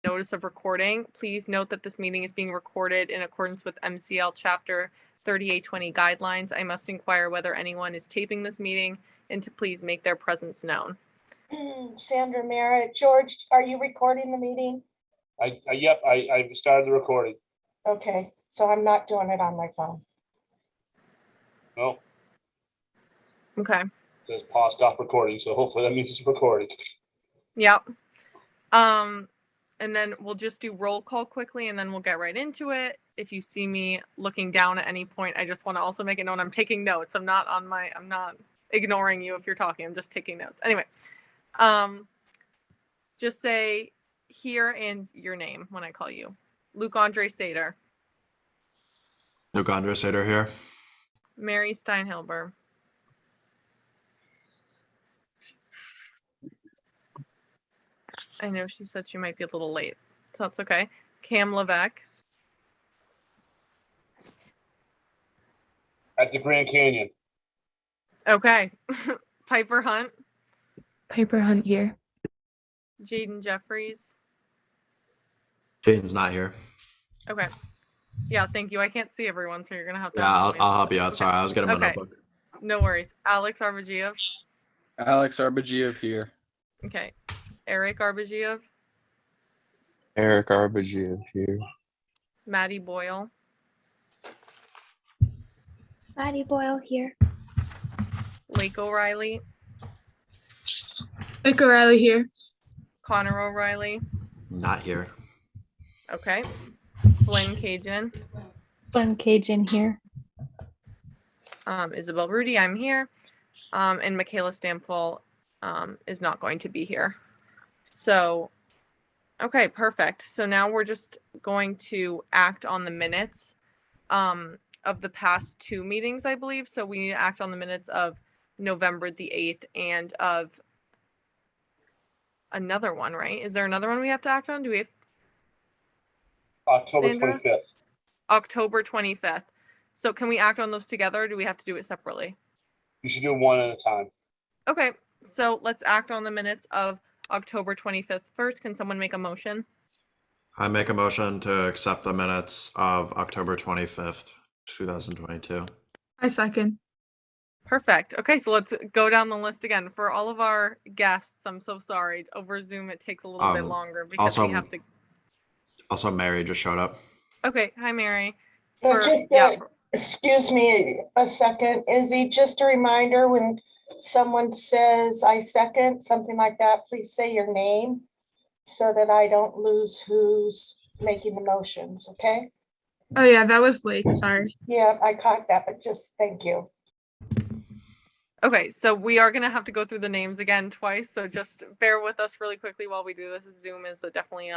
notice of recording. Please note that this meeting is being recorded in accordance with MCL Chapter 3820 guidelines. I must inquire whether anyone is taping this meeting and to please make their presence known. Sandra Merritt. George, are you recording the meeting? Yep, I started the recording. Okay, so I'm not doing it on my phone. No, Okay. it says pause, stop recording, so hopefully that means it's recorded. Yep. And then we'll just do roll call quickly and then we'll get right into it. If you see me looking down at any point, I just want to also make it known I'm taking notes. I'm not ignoring you if you're talking. I'm just taking notes. Anyway, just say here and your name when I call you. Luke Andre Sater. Luke Andre Sater here. Mary Steinhilber. I know she said she might be a little late, so that's okay. Cam Levesque. At the Grand Canyon. Okay. Piper Hunt. Piper Hunt here. Jaden Jeffries. Jaden's not here. Okay. Yeah, thank you. I can't see everyone, so you're gonna have to. Yeah, I'll help you out. Sorry, I was getting my Okay. notebook. No worries. Alex Arbogiev. Alex Arbogiev here. Okay. Eric Arbogiev. Eric Arbogiev here. Maddie Boyle. Maddie Boyle here. Lake O'Reilly. Lake O'Reilly here. Connor O'Reilly. Not here. Okay. Flynn Cajun. Flynn Cajun here. Isabel Rudy, I'm here. And Michaela Stamfel is not going to be here. So, okay, perfect. So now we're just going to act on the minutes of the past two meetings, I believe. So we need to act on the minutes of November the 8th and of another one, right? Is there another one we have to act on? Do we have October Sandra? 25th. October 25th. So can we act on those together or do we have to do it separately? You should do one at a time. Okay, so let's act on the minutes of October 25th first. Can someone make a motion? I make a motion to accept the minutes of October 25th, 2022. I second. Perfect. Okay, so let's go down the list again. For all of our guests, I'm so sorry. Over Zoom, it takes a little bit longer because also- we have to. Also, Mary just showed up. Okay, hi, Mary. Excuse me a second. Izzy, just a reminder, when someone says I second, something like that, please say your name so that I don't lose who's making the motions, okay? Oh yeah, that was Lake. Sorry. Yeah, I caught that, but just thank you. Okay, so we are going to have to go through the names again twice, so just bear with us really quickly while we do this. Zoom is definitely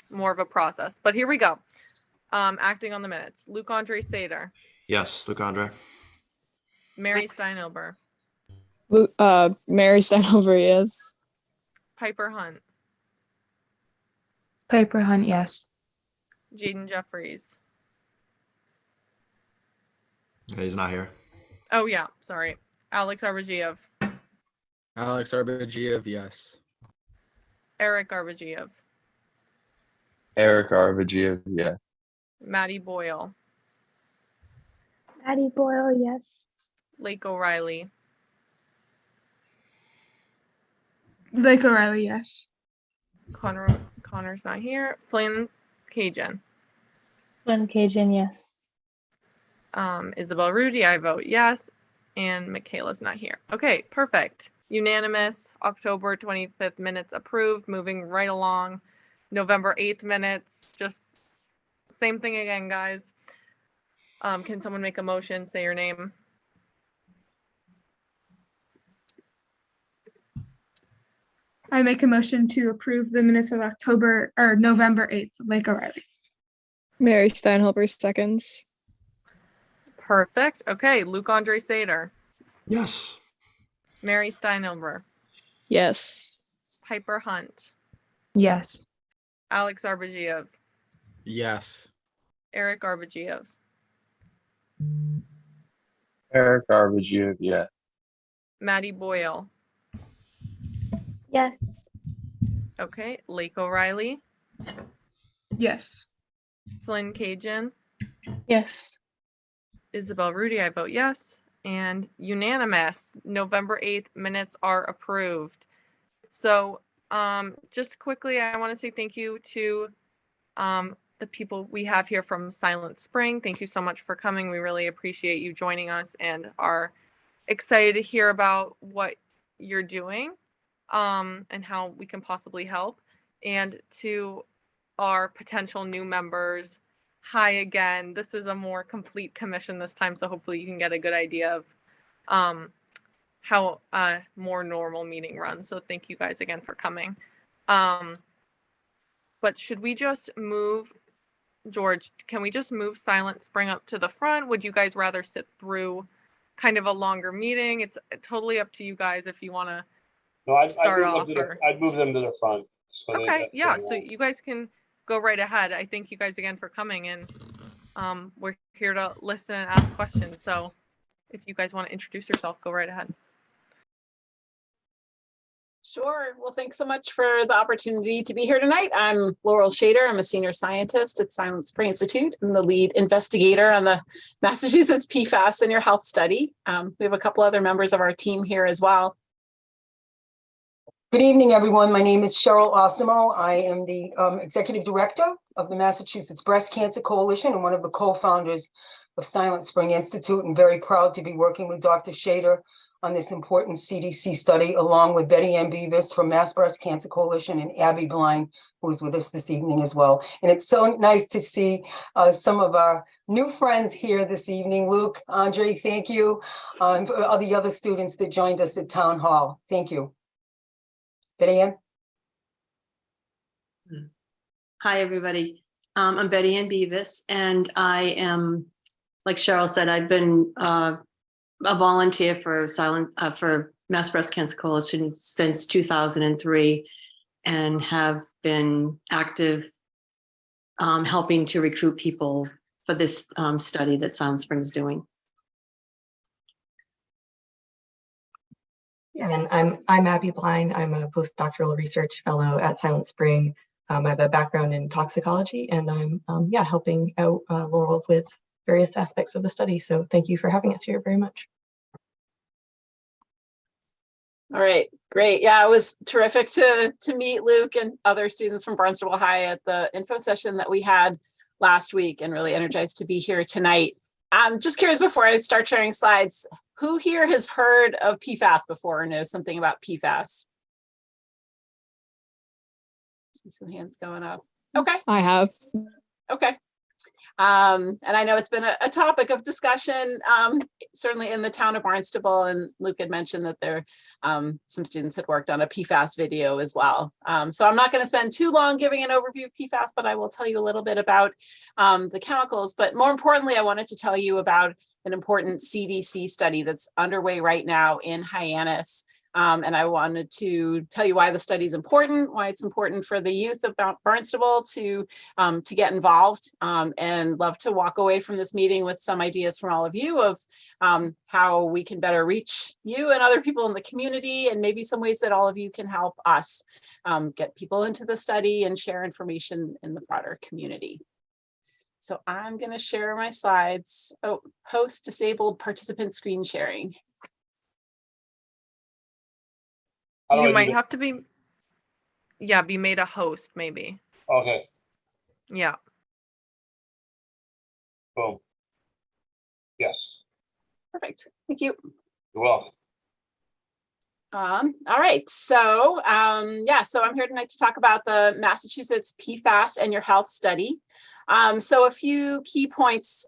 more of a process, but here we go. Acting on the minutes. Luke Andre Sater. Yes, Luke Andre. Mary Steinhilber. Mary Steinhover, yes. Piper Hunt. Piper Hunt, yes. Jaden Jeffries. He's not here. Oh yeah, sorry. Alex Arbogiev. Alex Arbogiev, yes. Eric Arbogiev. Eric Arbogiev, yes. Maddie Boyle. Maddie Boyle, yes. Lake O'Reilly. Lake O'Reilly, yes. Connor's not here. Flynn Cajun. Flynn Cajun, yes. Isabel Rudy, I vote yes. And Michaela's not here. Okay, perfect. Unanimous. October 25th minutes approved. Moving right along. November 8th minutes. Just same thing again, guys. Can someone make a motion? Say your name. I make a motion to approve the minutes of November 8th, Lake O'Reilly. Mary Steinhover seconds. Perfect. Okay, Luke Andre Sater. Yes. Mary Steinhilber. Yes. Piper Hunt. Yes. Alex Arbogiev. Yes. Eric Arbogiev. Eric Arbogiev, yes. Maddie Boyle. Yes. Okay, Lake O'Reilly, Yes. Flynn Cajun, Yes. Isabel Rudy, I vote yes. And unanimous, November 8th minutes are approved. So just quickly, I want to say thank you to the people we have here from Silent Spring. Thank you so much for coming. We really appreciate you joining us and are excited to hear about what you're doing and how we can possibly help. And to our potential new members, hi again. This is a more complete commission this time, so hopefully you can get a good idea of how a more normal meeting runs. So thank you guys again for coming. But should we just move, George, can we just move Silent Spring up to the front? Would you guys rather sit through kind of a longer meeting? It's totally up to you guys if you want to. No, Start off, or- I'd move them to the front. So they Okay, get yeah, going so on. you guys can go right ahead. I thank you guys again for coming, and we're here to listen and ask questions. So if you guys want to introduce yourself, go right ahead. Sure. Well, thanks so much for the opportunity to be here tonight. I'm Laurel Shader. I'm a senior scientist at Silent Spring Institute and the lead investigator on the Massachusetts PFAS in Your Health study. We have a couple other members of our team here as well. Good evening, everyone. My name is Cheryl Osimo. I am the Executive Director of the Massachusetts Breast Cancer Coalition and one of the co-founders of Silent Spring Institute, and very proud to be working with Dr. Shader on this important CDC study, along with Betty Ann Beavis from Mass Breast Cancer Coalition and Abby Blind, who is with us this evening as well. And it's so nice to see some of our new friends here this evening. Luke, Andre, thank you. And for all the other students that joined us at Town Hall. Thank you. Betty Ann? Hi, everybody. I'm Betty Ann Beavis, and I am, like Cheryl said, I've been a volunteer for Mass Breast Cancer Coalition since 2003, and have been active helping to recruit people for this study that Silent Spring is doing. And I'm Abby Blind. I'm a postdoctoral research fellow at Silent Spring. I have a background in toxicology, and I'm helping out Laurel with various aspects of the study. So thank you for having us here very much. All right, great. Yeah, it was terrific to meet Luke and other students from Barnstable High at the info session that we had last week, and really energized to be here tonight. I'm just curious, before I start sharing slides, who here has heard of PFAS before or knows something about PFAS? See some hands going up. Okay. I have. Okay. And I know it's been a topic of discussion, certainly in the town of Barnstable, and Luke had mentioned that there some students had worked on a PFAS video as well. So I'm not going to spend too long giving an overview of PFAS, but I will tell you a little bit about the chemicals. But more importantly, I wanted to tell you about an important CDC study that's underway right now in Hyannis. And I wanted to tell you why the study is important, why it's important for the youth of Barnstable to get involved, and love to walk away from this meeting with some ideas from all of you of how we can better reach you and other people in the community, and maybe some ways that all of you can help us get people into the study and share information in the broader community. So I'm going to share my slides. Oh, host disabled participant screen sharing. You might have to be made a host, maybe. Okay, Yeah. boom. Yes, Perfect. Thank you. you're welcome. All right, so so I'm here tonight to talk about the Massachusetts PFAS and Your Health study. So a few key points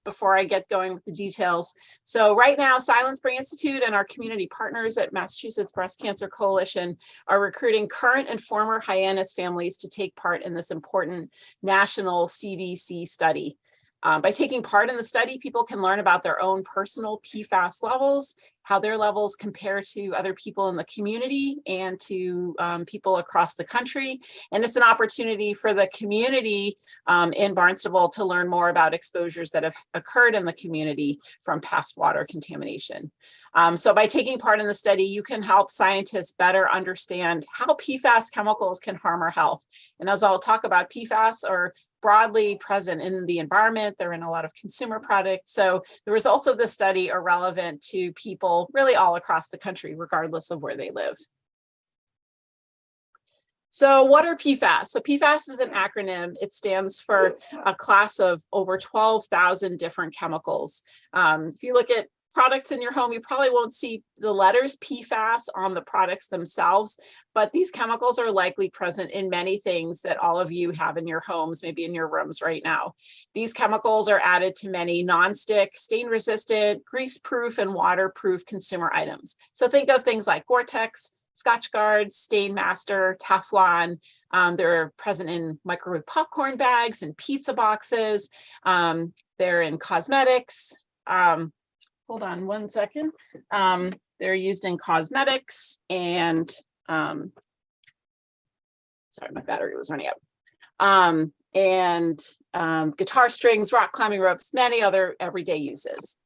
before I get going with the details. So right now, Silent Spring Institute and our community partners at Massachusetts Breast Cancer Coalition are recruiting current and former Hyannis families to take part in this important national CDC study. By taking part in the study, people can learn about their own personal PFAS levels, how their levels compare to other people in the community and to people across the country. And it's an opportunity for the community in Barnstable to learn more about exposures that have occurred in the community from past water contamination. So by taking part in the study, you can help scientists better understand how PFAS chemicals can harm our health. And as I'll talk about, PFAS are broadly present in the environment. They're in a lot of consumer products. So the results of this study are relevant to people really all across the country, regardless of where they live. So what are PFAS? So PFAS is an acronym. It stands for a class of over 12,000 different chemicals. If you look at products in your home, you probably won't see the letters PFAS on the products themselves, but these chemicals are likely present in many things that all of you have in your homes, maybe in your rooms right now. These chemicals are added to many nonstick, stain-resistant, grease-proof, and waterproof consumer items. So think of things like Gore-Tex, Scotchgard, Stain Master, Teflon. They're present in microwave popcorn bags and pizza boxes. They're in cosmetics. Hold on one second. They're used in cosmetics and, sorry, my battery was running out. Guitar strings, rock climbing ropes, many other everyday uses.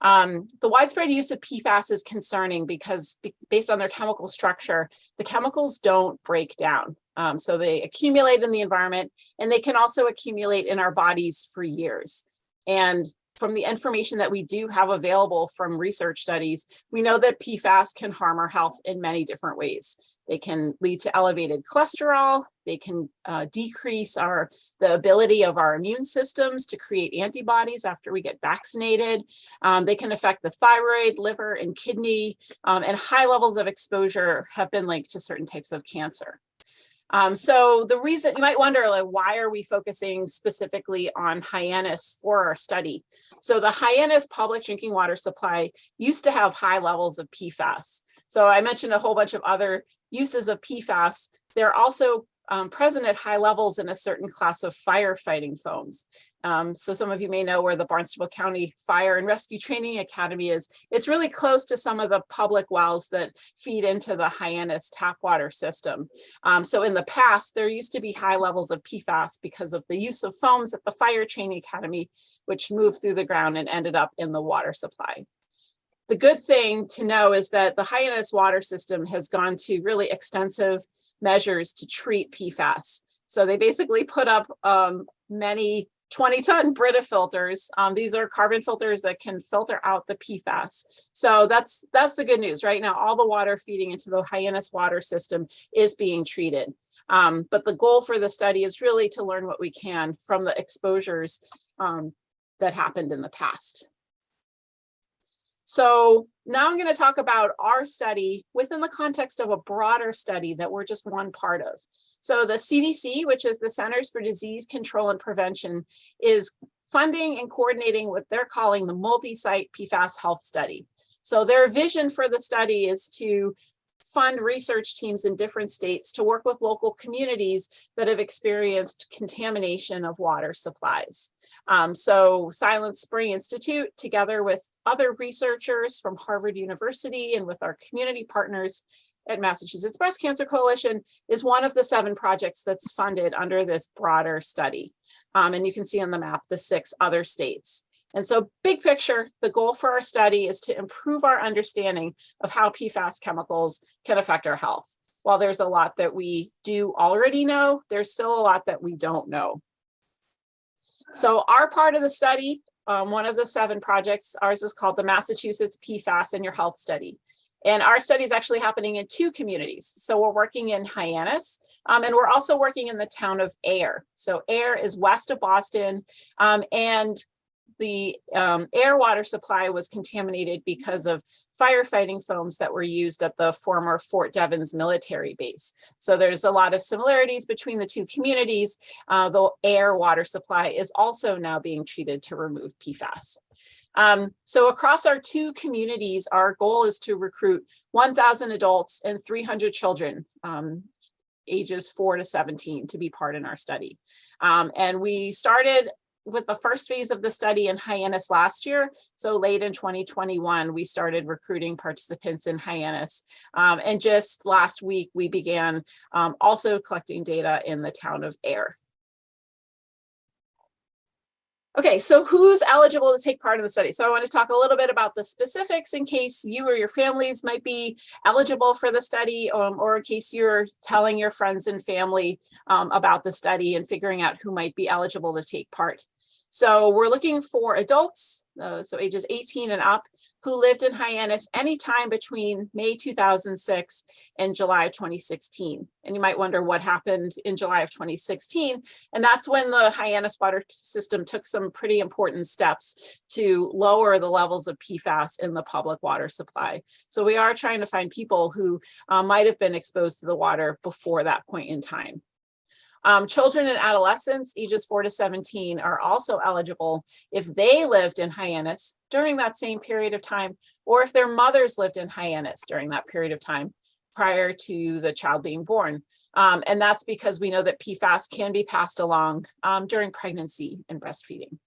The widespread use of PFAS is concerning because based on their chemical structure, the chemicals don't break down. So they accumulate in the environment, and they can also accumulate in our bodies for years. And from the information that we do have available from research studies, we know that PFAS can harm our health in many different ways. They can lead to elevated cholesterol. They can decrease the ability of our immune systems to create antibodies after we get vaccinated. They can affect the thyroid, liver, and kidney, and high levels of exposure have been linked to certain types of cancer. So the reason you might wonder, like, why are we focusing specifically on Hyannis for our study? So the Hyannis public drinking water supply used to have high levels of PFAS. So I mentioned a whole bunch of other uses of PFAS. They're also present at high levels in a certain class of firefighting foams. So some of you may know where the Barnstable County Fire and Rescue Training Academy is. It's really close to some of the public wells that feed into the Hyannis tap water system. So in the past, there used to be high levels of PFAS because of the use of foams at the Fire Training Academy, which moved through the ground and ended up in the water supply. The good thing to know is that the Hyannis water system has gone to really extensive measures to treat PFAS. So they basically put up many 20-ton Brita filters. These are carbon filters that can filter out the PFAS. So that's the good news. Right now, all the water feeding into the Hyannis water system is being treated. But the goal for the study is really to learn what we can from the exposures that happened in the past. So now I'm going to talk about our study within the context of a broader study that we're just one part of. So the CDC, which is the Centers for Disease Control and Prevention, is funding and coordinating what they're calling the multi-site PFAS health study. So their vision for the study is to fund research teams in different states to work with local communities that have experienced contamination of water supplies. So Silent Spring Institute, together with other researchers from Harvard University and with our community partners at Massachusetts Breast Cancer Coalition, is one of the 7 projects that's funded under this broader study. And you can see on the map the 6 other states. And so big picture, the goal for our study is to improve our understanding of how PFAS chemicals can affect our health. While there's a lot that we do already know, there's still a lot that we don't know. So our part of the study, one of the 7 projects, ours is called the Massachusetts PFAS in Your Health Study. And our study is actually happening in 2 communities. So we're working in Hyannis, and we're also working in the town of Ayer. So Ayer is west of Boston, and the air water supply was contaminated because of firefighting foams that were used at the former Fort Devens military base. So there's a lot of similarities between the 2 communities. The air water supply is also now being treated to remove PFAS. So across our 2 communities, our goal is to recruit 1,000 adults and 300 children, ages 4 to 17, to be part in our study. And we started with the first phase of the study in Hyannis last year. So late in 2021, we started recruiting participants in Hyannis. And just last week, we began also collecting data in the town of Air. Okay, so who's eligible to take part in the study? So I want to talk a little bit about the specifics in case you or your families might be eligible for the study, or in case you're telling your friends and family about the study and figuring out who might be eligible to take part. So we're looking for adults, so ages 18 and up, who lived in Hyannis anytime between May 2006 and July of 2016. And you might wonder what happened in July of 2016. And that's when the Hyannis water system took some pretty important steps to lower the levels of PFAS in the public water supply. So we are trying to find people who might have been exposed to the water before that point in time. Children and adolescents ages 4 to 17 are also eligible if they lived in Hyannis during that same period of time, or if their mothers lived in Hyannis during that period of time prior to the child being born. And that's because we know that PFAS can be passed along during pregnancy and breastfeeding.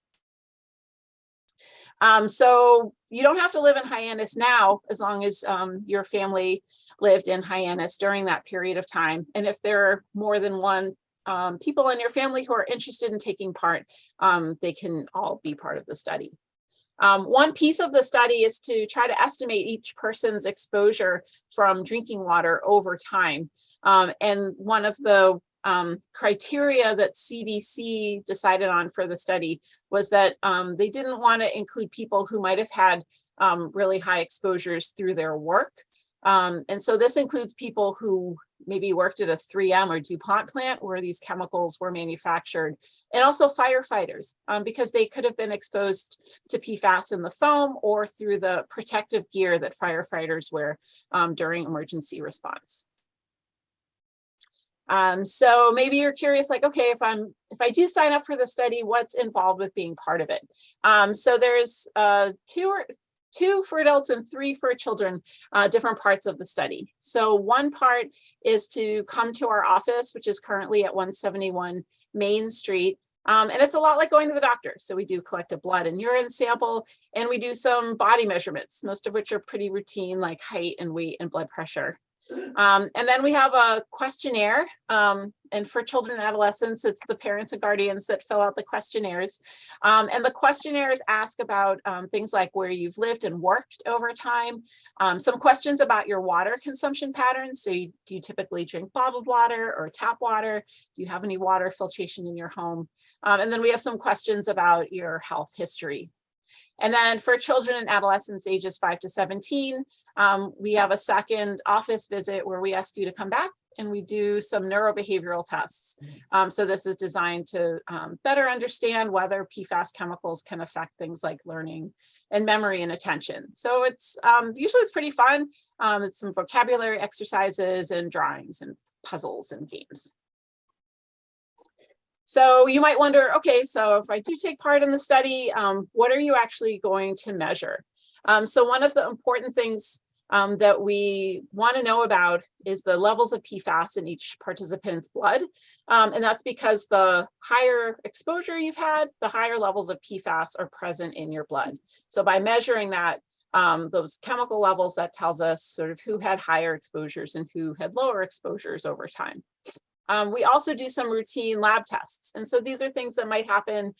So you don't have to live in Hyannis now, as long as your family lived in Hyannis during that period of time. And if there are more than one people in your family who are interested in taking part, they can all be part of the study. One piece of the study is to try to estimate each person's exposure from drinking water over time. And one of the criteria that CDC decided on for the study was that they didn't want to include people who might have had really high exposures through their work. And so this includes people who maybe worked at a 3M or DuPont plant where these chemicals were manufactured, and also firefighters, because they could have been exposed to PFAS in the foam or through the protective gear that firefighters wear during emergency response. So maybe you're curious, like, okay, if I do sign up for the study, what's involved with being part of it? So there's two for adults and 3 for children, different parts of the study. So one part is to come to our office, which is currently at 171 Main Street. And it's a lot like going to the doctor. So we do collect a blood and urine sample, and we do some body measurements, most of which are pretty routine, like height and weight and blood pressure. And then we have a questionnaire, and for children and adolescents, it's the parents and guardians that fill out the questionnaires. And the questionnaires ask about things like where you've lived and worked over time, some questions about your water consumption patterns. So do you typically drink bottled water or tap water? Do you have any water filtration in your home? And then we have some questions about your health history. And then for children and adolescents ages 5 to 17, we have a second office visit where we ask you to come back and we do some neurobehavioral tests. So this is designed to better understand whether PFAS chemicals can affect things like learning and memory and attention. So it's usually it's pretty fun. It's some vocabulary exercises and drawings and puzzles and games. So you might wonder, okay, so if I do take part in the study, what are you actually going to measure? So one of the important things that we want to know about is the levels of PFAS in each participant's blood. And that's because the higher exposure you've had, the higher levels of PFAS are present in your blood. So by measuring that, those chemical levels, that tells us sort of who had higher exposures and who had lower exposures over time. We also do some routine lab tests. And so these are things that might happen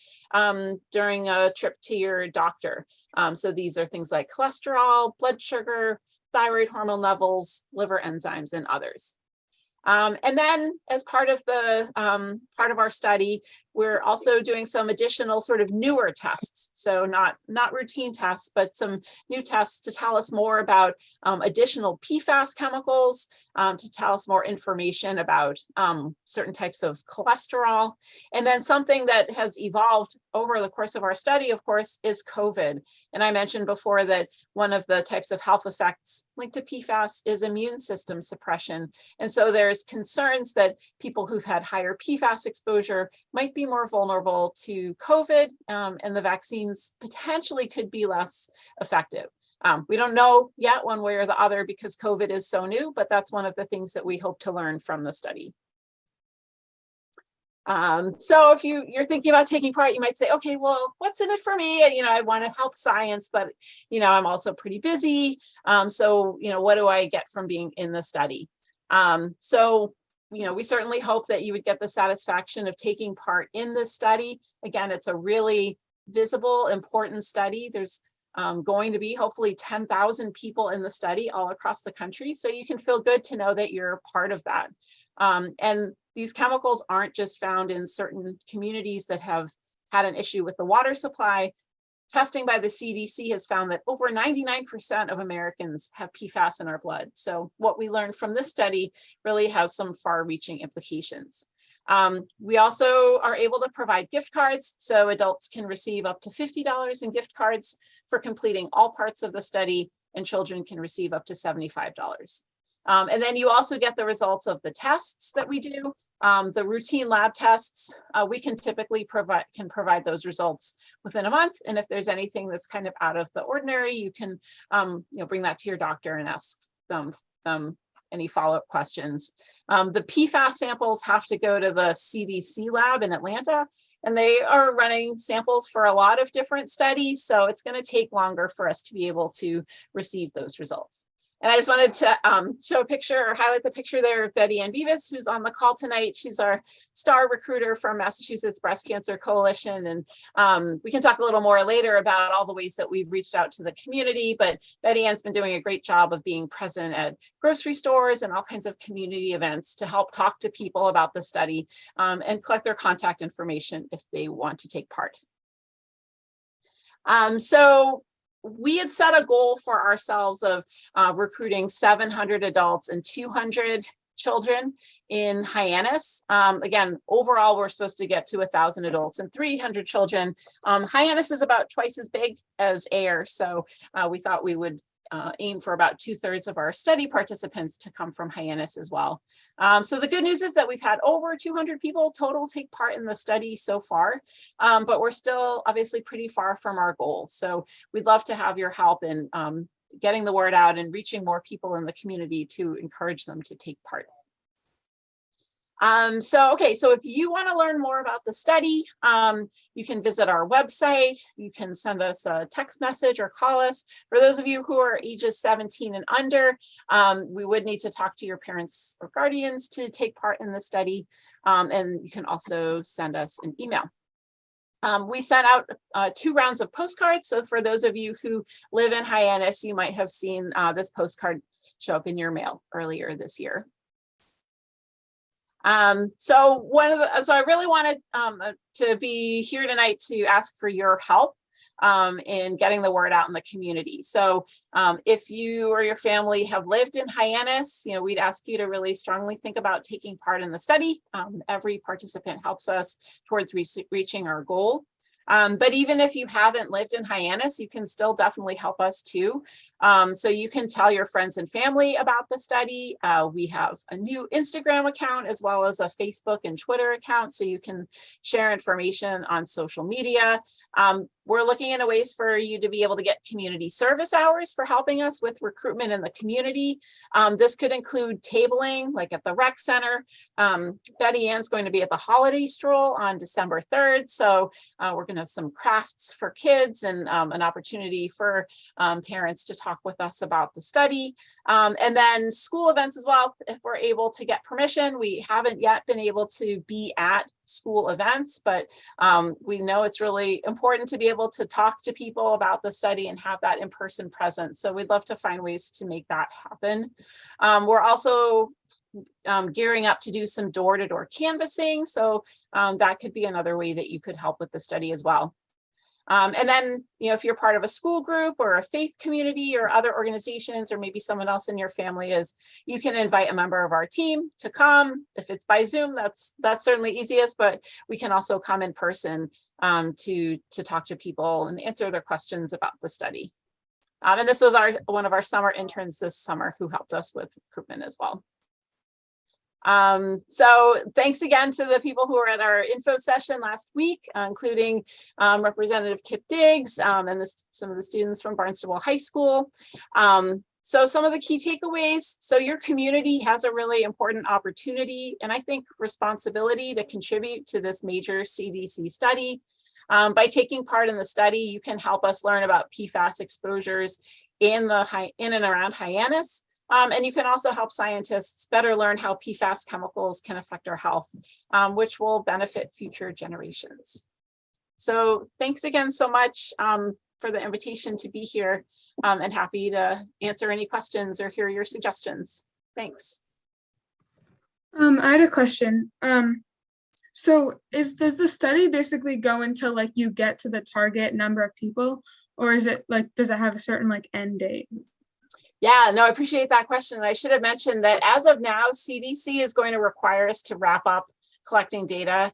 during a trip to your doctor. So these are things like cholesterol, blood sugar, thyroid hormone levels, liver enzymes, and others. And then as part of our study, we're also doing some additional sort of newer tests. So not routine tests, but some new tests to tell us more about additional PFAS chemicals, to tell us more information about certain types of cholesterol. And then something that has evolved over the course of our study, of course, is COVID. And I mentioned before that one of the types of health effects linked to PFAS is immune system suppression. And so there's concerns that people who've had higher PFAS exposure might be more vulnerable to COVID, and the vaccines potentially could be less effective. We don't know yet one way or the other because COVID is so new, but that's one of the things that we hope to learn from the study. So if you're thinking about taking part, you might say, okay, well, what's in it for me? And, I want to help science, but, I'm also pretty busy. So, what do I get from being in the study? So, we certainly hope that you would get the satisfaction of taking part in this study. Again, it's a really visible, important study. There's going to be hopefully 10,000 people in the study all across the country. So you can feel good to know that you're part of that. And these chemicals aren't just found in certain communities that have had an issue with the water supply. Testing by the CDC has found that over 99% of Americans have PFAS in our blood. So what we learned from this study really has some far-reaching implications. We also are able to provide gift cards, so adults can receive up to $50 in gift cards for completing all parts of the study, and children can receive up to $75. And then you also get the results of the tests that we do, the routine lab tests. We can typically provide those results within a month. And if there's anything that's kind of out of the ordinary, you can bring that to your doctor and ask them any follow-up questions. The PFAS samples have to go to the CDC lab in Atlanta, and they are running samples for a lot of different studies. So it's going to take longer for us to be able to receive those results. And I just wanted to show a picture or highlight the picture there of Betty Ann Beavis, who's on the call tonight. She's our star recruiter from Massachusetts Breast Cancer Coalition. And we can talk a little more later about all the ways that we've reached out to the community. But Betty Ann's been doing a great job of being present at grocery stores and all kinds of community events to help talk to people about the study and collect their contact information if they want to take part. So we had set a goal for ourselves of recruiting 700 adults and 200 children in Hyannis. Again, overall, we're supposed to get to 1,000 adults and 300 children. Hyannis is about twice as big as Ayer, so we thought we would aim for about 2/3 of our study participants to come from Hyannis as well. So the good news is that we've had over 200 people total take part in the study so far, but we're still obviously pretty far from our goal. So we'd love to have your help in getting the word out and reaching more people in the community to encourage them to take part. So if you want to learn more about the study, you can visit our website. You can send us a text message or call us. For those of you who are ages 17 and under, we would need to talk to your parents or guardians to take part in the study. And you can also send us an email. We sent out 2 rounds of postcards. So for those of you who live in Hyannis, you might have seen this postcard show up in your mail earlier this year. So I really wanted to be here tonight to ask for your help in getting the word out in the community. So if you or your family have lived in Hyannis, we'd ask you to really strongly think about taking part in the study. Every participant helps us towards reaching our goal. But even if you haven't lived in Hyannis, you can still definitely help us too. So you can tell your friends and family about the study. We have a new Instagram account as well as a Facebook and Twitter account, so you can share information on social media. We're looking into ways for you to be able to get community service hours for helping us with recruitment in the community. This could include tabling, like at the rec center. Betty Ann's going to be at the holiday stroll on December 3rd. So we're going to have some crafts for kids and an opportunity for parents to talk with us about the study. And then school events as well, if we're able to get permission. We haven't yet been able to be at school events, but we know it's really important to be able to talk to people about the study and have that in-person presence. So we'd love to find ways to make that happen. We're also gearing up to do some door-to-door canvassing. So that could be another way that you could help with the study as well. And then, if you're part of a school group or a faith community or other organizations, or maybe someone else in your family is, you can invite a member of our team to come. If it's by Zoom, that's certainly easiest, but we can also come in person to talk to people and answer their questions about the study. And this was one of our summer interns this summer who helped us with recruitment as well. So thanks again to the people who were at our info session last week, including Representative Kip Diggs and some of the students from Barnstable High School. So some of the key takeaways, so your community has a really important opportunity and I think responsibility to contribute to this major CDC study. By taking part in the study, you can help us learn about PFAS exposures in and around Hyannis. And you can also help scientists better learn how PFAS chemicals can affect our health, which will benefit future generations. So thanks again so much for the invitation to be here, and happy to answer any questions or hear your suggestions. Thanks. I had a question. So does the study basically go until like you get to the target number of people, or is it like, does it have a certain like end date? Yeah, no, I appreciate that question. I should have mentioned that as of now, CDC is going to require us to wrap up collecting data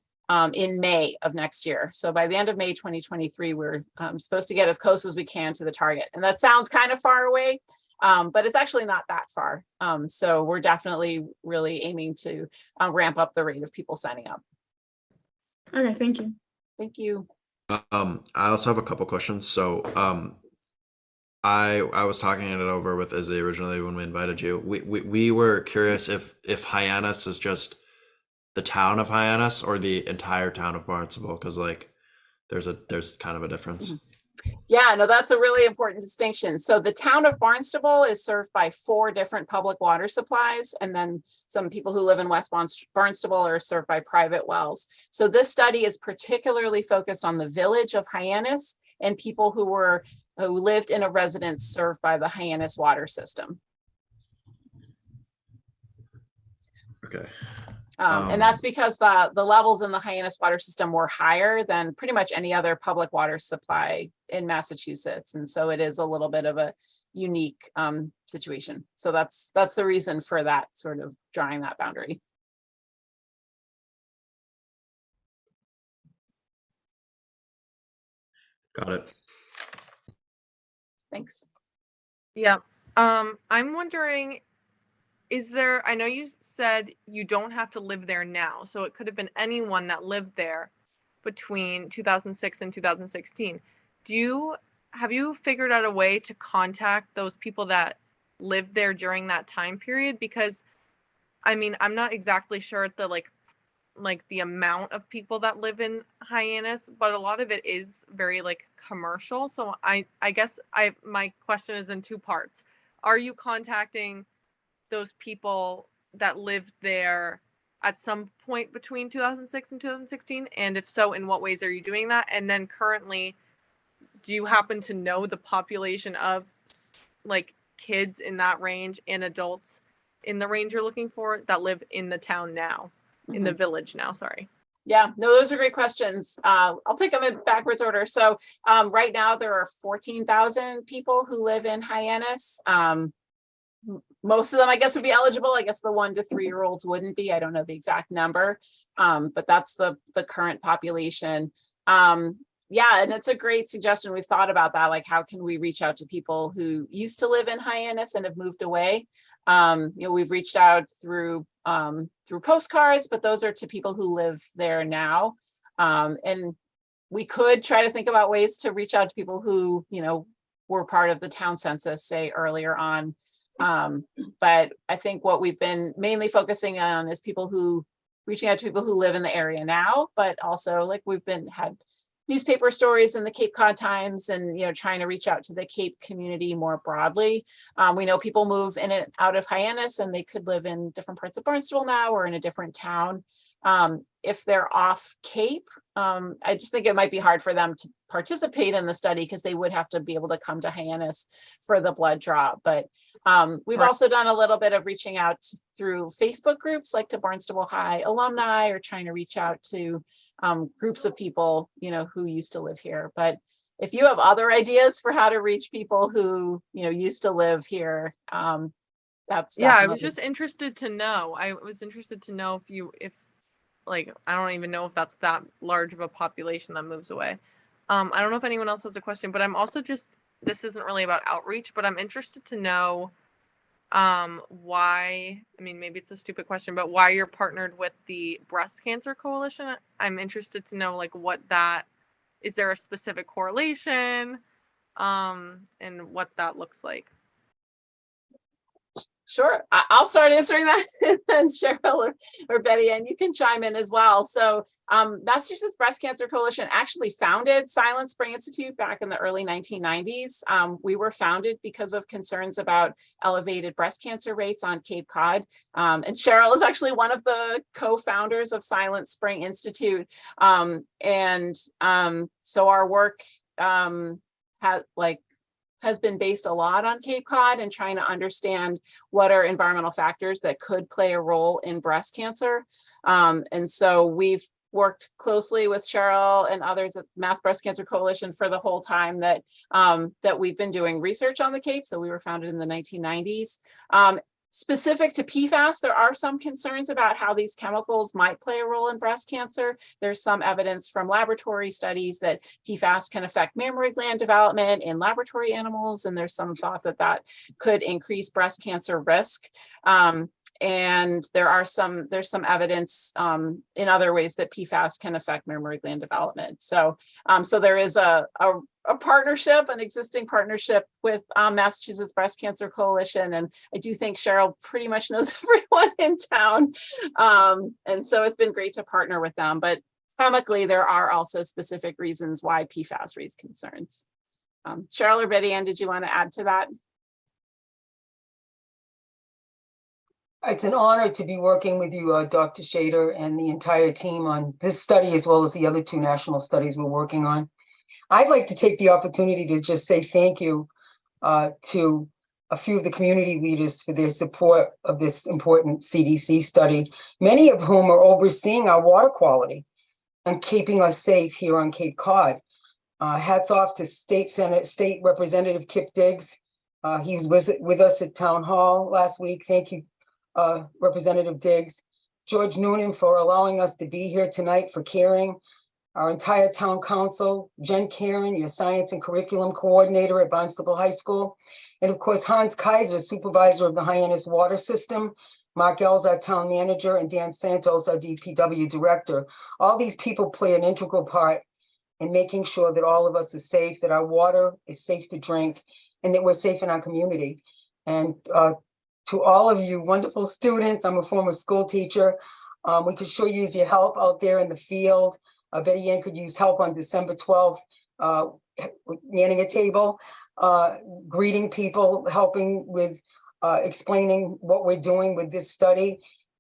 in May of next year. So by the end of May 2023, we're supposed to get as close as we can to the target. And that sounds kind of far away, but it's actually not that far. So we're definitely really aiming to ramp up the rate of people signing up. Okay, thank you. Thank you. I also have a couple questions. So I was talking it over with Izzy originally when we invited you. We were curious if Hyannis is just the town of Hyannis or the entire town of Barnstable, because like there's kind of a difference. Yeah, no, that's a really important distinction. So the town of Barnstable is served by 4 different public water supplies, and then some people who live in West Barnstable are served by private wells. So this study is particularly focused on the village of Hyannis and people who lived in a residence served by the Hyannis water system. Okay. And that's because the levels in the Hyannis water system were higher than pretty much any other public water supply in Massachusetts. And so it is a little bit of a unique situation. So that's the reason for that sort of drawing that boundary. Got it. Thanks. Yeah. I'm wondering, I know you said you don't have to live there now, so it could have been anyone that lived there between 2006 and 2016. Have you figured out a way to contact those people that lived there during that time period? Because I mean, I'm not exactly sure the like the amount of people that live in Hyannis, but a lot of it is very like commercial. So I guess my question is in 2 parts. Are you contacting those people that lived there at some point between 2006 and 2016? And if so, in what ways are you doing that? And then currently, do you happen to know the population of like kids in that range and adults in the range you're looking for that live in the town now, in the village now, sorry? Yeah, no, those are great questions. I'll take them in backwards order. So right now there are 14,000 people who live in Hyannis. Most of them, I guess, would be eligible. I guess the 1 to 3 year olds wouldn't be. I don't know the exact number, but that's the current population. Yeah, and it's a great suggestion. We've thought about that. Like, how can we reach out to people who used to live in Hyannis and have moved away? We've reached out through postcards, but those are to people who live there now. And we could try to think about ways to reach out to people who, were part of the town census, say earlier on. But I think what we've been mainly focusing on is reaching out to people who live in the area now, but also like had newspaper stories in the Cape Cod Times and, trying to reach out to the Cape community more broadly. We know people move in and out of Hyannis and they could live in different parts of Barnstable now or in a different town. If they're off Cape, I just think it might be hard for them to participate in the study because they would have to be able to come to Hyannis for the blood draw. But we've also done a little bit of reaching out through Facebook groups, like to Barnstable High alumni, or trying to reach out to groups of people, who used to live here. But if you have other ideas for how to reach people who, used to live here, that's I was just interested to know. I was interested to know if like, I don't even know if that's that large of a population that moves away. I don't know if anyone else has a question, but I'm also this isn't really about outreach, but I'm interested to know why, I mean, maybe it's a stupid question, but why you're partnered with the Breast Cancer Coalition. I'm interested to know, like, is there a specific correlation, and what that looks like? Sure, I'll start answering that, and then Cheryl or Betty, and you can chime in as well. So Massachusetts Breast Cancer Coalition actually founded Silent Spring Institute back in the early 1990s. We were founded because of concerns about elevated breast cancer rates on Cape Cod. And Cheryl is actually one of the co-founders of Silent Spring Institute. So our work has been based a lot on Cape Cod and trying to understand what are environmental factors that could play a role in breast cancer. And so we've worked closely with Cheryl and others at Mass Breast Cancer Coalition for the whole time that we've been doing research on the Cape. So we were founded in the 1990s. Specific to PFAS, there are some concerns about how these chemicals might play a role in breast cancer. There's some evidence from laboratory studies that PFAS can affect mammary gland development in laboratory animals, and there's some thought that that could increase breast cancer risk. And there's some evidence in other ways that PFAS can affect mammary gland development. So there is a partnership, an existing partnership with Massachusetts Breast Cancer Coalition. And I do think Cheryl pretty much knows everyone in town. And so it's been great to partner with them. But chemically, there are also specific reasons why PFAS raise concerns. Cheryl or Betty Ann, did you want to add to that? It's an honor to be working with you, Dr. Shader, and the entire team on this study, as well as the other two national studies we're working on. I'd like to take the opportunity to just say thank you to a few of the community leaders for their support of this important CDC study, many of whom are overseeing our water quality and keeping us safe here on Cape Cod. Hats off to State Representative Kip Diggs. He was with us at Town Hall last week. Thank you, Representative Diggs. George Noonan for allowing us to be here tonight, for caring. Our entire town council, Jen Karen, your science and curriculum coordinator at Barnstable High School. And of course, Hans Kaiser, supervisor of the Hyannis Water System. Mark Ells, our town manager, and Dan Santos, our DPW director. All these people play an integral part in making sure that all of us are safe, that our water is safe to drink, and that we're safe in our community. And to all of you wonderful students, I'm a former school teacher. We could sure use your help out there in the field. Betty Ann could use help on December 12th, manning a table, greeting people, helping with explaining what we're doing with this study.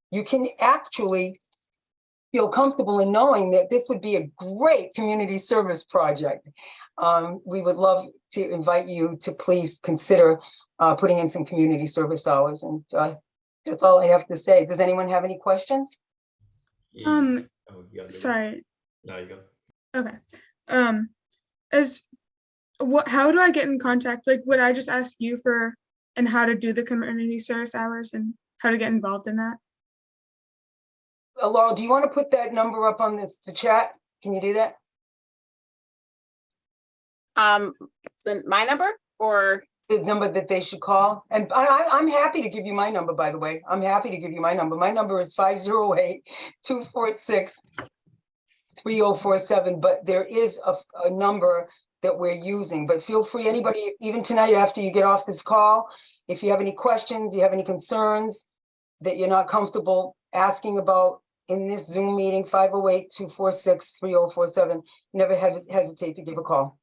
You can actually feel comfortable in knowing that this would be a great community service project. We would love to invite you to please consider putting in some community service hours. And that's all I have to say. Does anyone have any questions? Sorry. No, you go. Okay. How do I get in contact? Like, would I just ask you for and how to do the community service hours and how to get involved in that? Laurel, do you want to put that number up on the chat? Can you do that? My number or the number that they should call? And I'm happy to give you my number, by the way. I'm happy to give you my number. My number is 508-246-3047, but there is a number that we're using. But feel free, anybody, even tonight after you get off this call, if you have any questions, you have any concerns that you're not comfortable asking about in this Zoom meeting, 508-246-3047, never hesitate to give a call.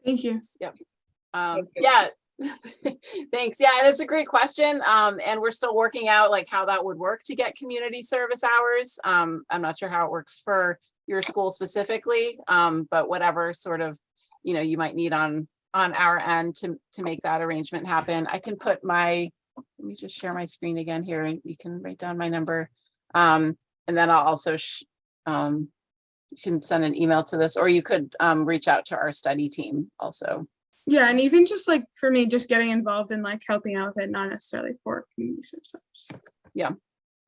Thank you. Yep. Yeah. Thanks. Yeah, that's a great question. And we're still working out like how that would work to get community service hours. I'm not sure how it works for your school specifically, but whatever sort of, you might need on our end to make that arrangement happen. I can put let me just share my screen again here and you can write down my number. And then I'll also, you can send an email to this, or you could reach out to our study team also. Yeah, and even just like for me, just getting involved in like helping out with it, not necessarily for community service. Yeah,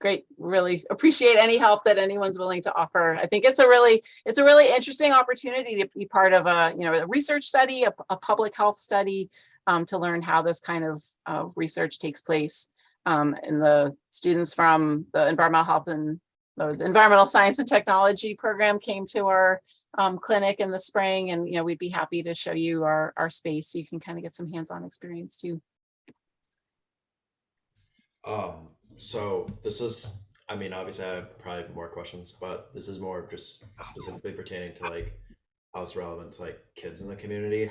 great. Really appreciate any help that anyone's willing to offer. I think it's a really interesting opportunity to be part of a research study, a public health study, to learn how this kind of research takes place. And the students from the environmental health and the environmental science and technology program came to our clinic in the spring, and we'd be happy to show you our space so you can kind of get some hands-on experience too. So this is, I mean, obviously I have probably more questions, but this is more just specifically pertaining to like how it's relevant to like kids in the community.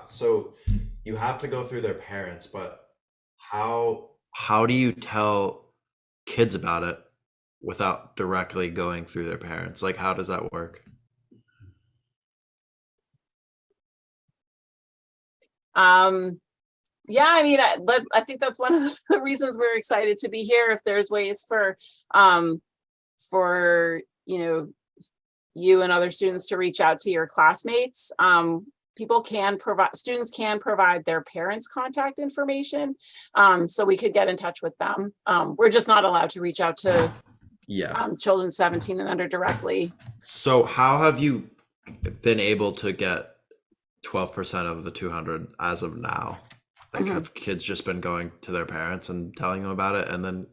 So you have to go through their parents, but how do you tell kids about it without directly going through their parents? Like, how does that work? Yeah, I mean, I think that's one of the reasons we're excited to be here. If there's ways for you and other students to reach out to your classmates, students can provide their parents' contact information, so we could get in touch with them. We're just not allowed to reach out to children 17 and under directly. So how have you been able to get 12% of the 200 as of now? Like, have kids just been going to their parents and telling them about it and then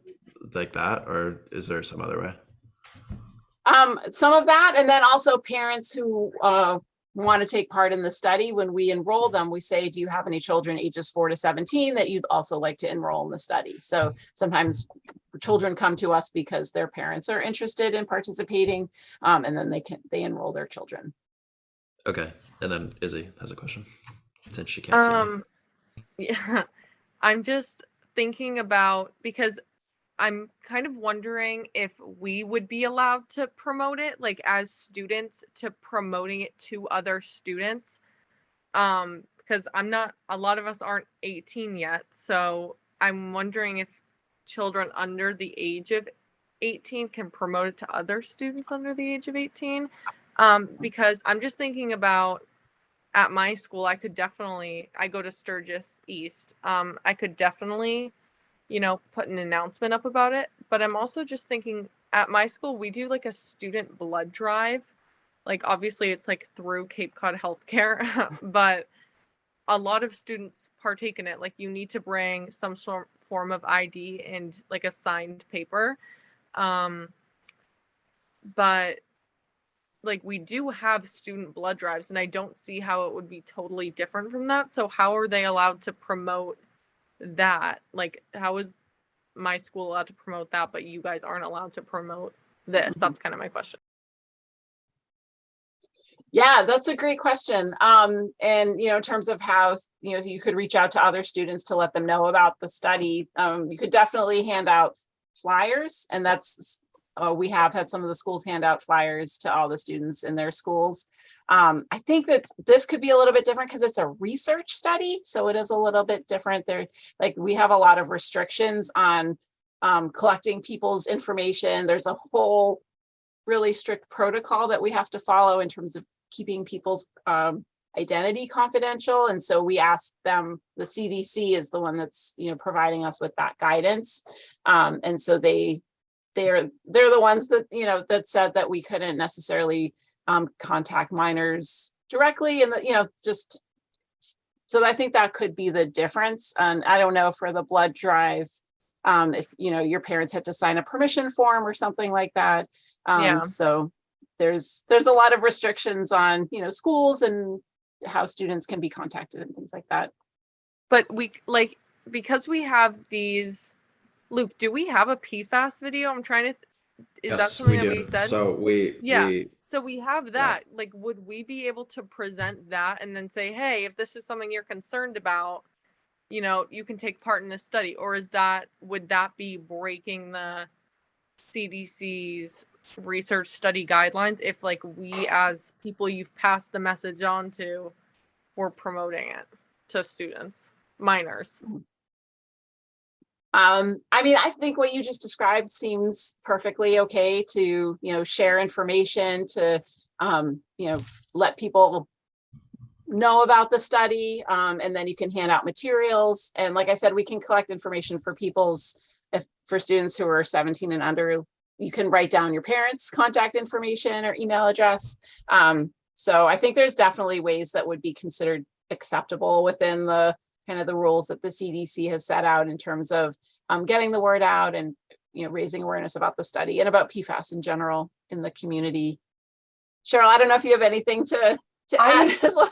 like that, or is there some other way? Some of that, and then also parents who want to take part in the study. When we enroll them, we say, do you have any children ages 4 to 17 that you'd also like to enroll in the study? So sometimes children come to us because their parents are interested in participating, and then they enroll their children. Okay, and then Izzy has a question since she can't see me. Yeah, I'm just thinking about, because I'm kind of wondering if we would be allowed to promote it, like as students, to promoting it to other students. Because a lot of us aren't 18 yet. So I'm wondering if children under the age of 18 can promote it to other students under the age of 18. Because I'm just thinking about, at my school, I go to Sturgis East. I could definitely, put an announcement up about it. But I'm also just thinking, at my school, we do like a student blood drive. Like, obviously it's like through Cape Cod Healthcare, but a lot of students partake in it. Like, you need to bring some form of ID and like a signed paper. But like, we do have student blood drives, and I don't see how it would be totally different from that. So how are they allowed to promote that? Like, how is my school allowed to promote that, but you guys aren't allowed to promote this? That's kind of my question. Yeah, that's a great question. And in terms of how you could reach out to other students to let them know about the study, you could definitely hand out flyers, and that's we have had some of the schools hand out flyers to all the students in their schools. I think that this could be a little bit different because it's a research study, so it is a little bit different. We have a lot of restrictions on collecting people's information. There's a whole really strict protocol that we have to follow in terms of keeping people's identity confidential. And so we asked them, the CDC is the one that's providing us with that guidance. And so they're the ones that that said that we couldn't necessarily contact minors directly, and just so I think that could be the difference. And I don't know for the blood drive, if your parents had to sign a permission form or something like that. So there's a lot of restrictions on schools and how students can be contacted and things like that. But because we have these, Luke, do we have a PFAS video? I'm trying to, is that something that we said? So so we have that. Like, would we be able to present that and then say, hey, if this is something you're concerned about, you can take part in this study? Or would that be breaking the CDC's research study guidelines if we, as people you've passed the message on to, were promoting it to students, minors? I think what you just described seems perfectly okay to, share information, to, let people know about the study, and then you can hand out materials. And like I said, we can collect information for for students who are 17 and under. You can write down your parents' contact information or email address. So I think there's definitely ways that would be considered acceptable within the kind of the rules that the CDC has set out in terms of getting the word out and raising awareness about the study and about PFAS in general in the community. Cheryl, I don't know if you have anything to add as well.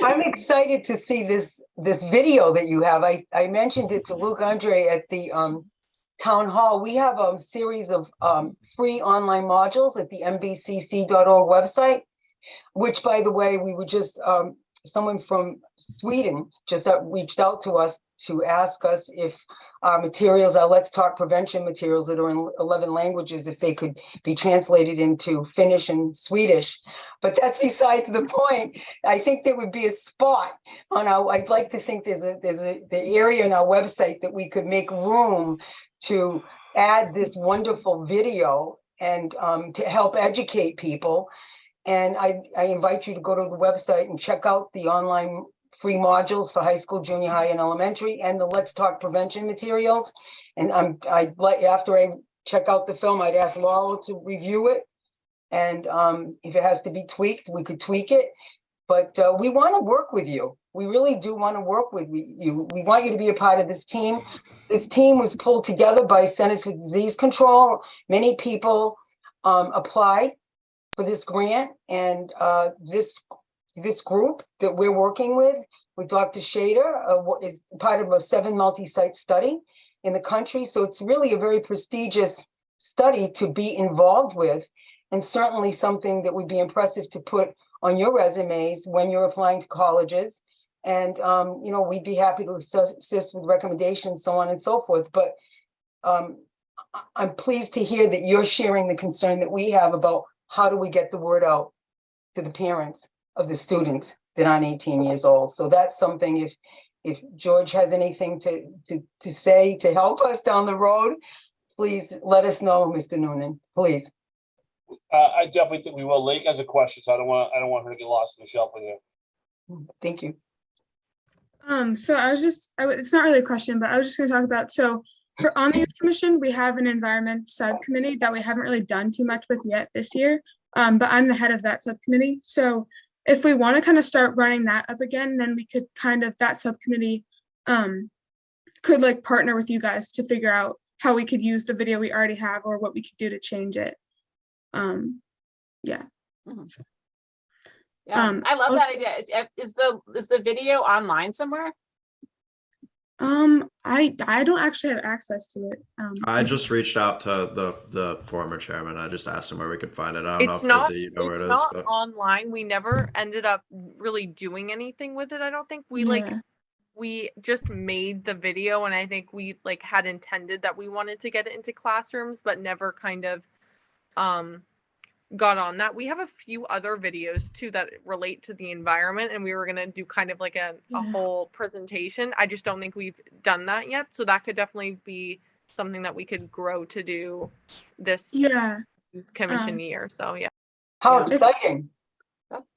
I'm excited to see this video that you have. I mentioned it to Luke Andre at the town hall, we have a series of free online modules at the mbcc.org website, which, by the way, we were just, someone from Sweden just reached out to us to ask us if our materials, our Let's Talk Prevention materials that are in 11 languages, if they could be translated into Finnish and Swedish. But that's besides the point. I think there would be a spot on our, I'd like to think there's the area on our website that we could make room to add this wonderful video and to help educate people. And I invite you to go to the website and check out the online free modules for high school, junior high, and elementary, and the Let's Talk Prevention materials. And I'd like, after I check out the film, I'd ask Laurel to review it. And if it has to be tweaked, we could tweak it. But we want to work with you. We really do want to work with you. We want you to be a part of this team. This team was pulled together by Centers for Disease Control. Many people applied for this grant, and this group that we're working with Dr. Shader is part of a 7 multi-site study in the country. So it's really a very prestigious study to be involved with, and certainly something that would be impressive to put on your resumes when you're applying to colleges. And you know, we'd be happy to assist with recommendations, so on and so forth. But I'm pleased to hear that you're sharing the concern that we have about how do we get the word out to the parents of the students that aren't 18 years old. So that's something, if George has anything to say to help us down the road, please let us know, Mr. Noonan, please. I definitely think we will. Lake has a question, so I don't want her to get lost in the shelf with you. Thank you. So it's not really a question, but I was just going to talk about, so on the Youth Commission, we have an environment subcommittee that we haven't really done too much with yet this year. But I'm the head of that subcommittee. So if we want to kind of start running that up again, then we could that subcommittee could like partner with you guys to figure out how we could use the video we already have or what we could do to change it. Yeah. Mm-hmm. Yeah, I love that idea. Is the video online somewhere? I don't actually have access to it. I just reached out to the former chairman. I just asked him where we could find it. I don't know It's if not, Izzy, you know where it's it is. not But online. We never ended up really doing anything with it. I don't think we just made the video, and I think we like had intended that we wanted to get it into classrooms, but never kind of got on that. We have a few other videos too that relate to the environment, and we were gonna do kind of like a whole presentation. I just don't think we've done that yet, so that could definitely be something that we could grow to do this Youth Commission year. So yeah. How exciting.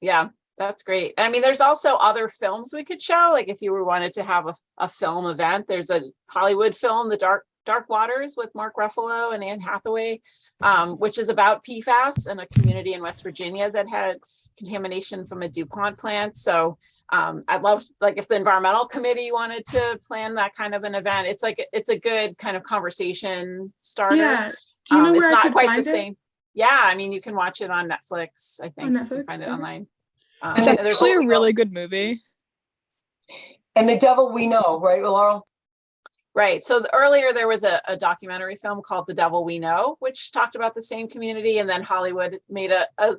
Yeah, that's great. I mean, there's also other films we could show, like if you wanted to have a film event. There's a Hollywood film, The Dark Waters, with Mark Ruffalo and Anne Hathaway, which is about PFAS in a community in West Virginia that had contamination from a DuPont plant. So I'd love, like, if the environmental committee wanted to plan that kind of an event, it's a good kind of conversation starter. Yeah. Do you know where it's I not could quite find the same. Yeah, I mean, you can watch it on Netflix. I think you can find it online. It's actually a really good movie. And The Devil We Know, right, Laurel? Right. So earlier there was a documentary film called The Devil We Know, which talked about the same community, and then Hollywood made a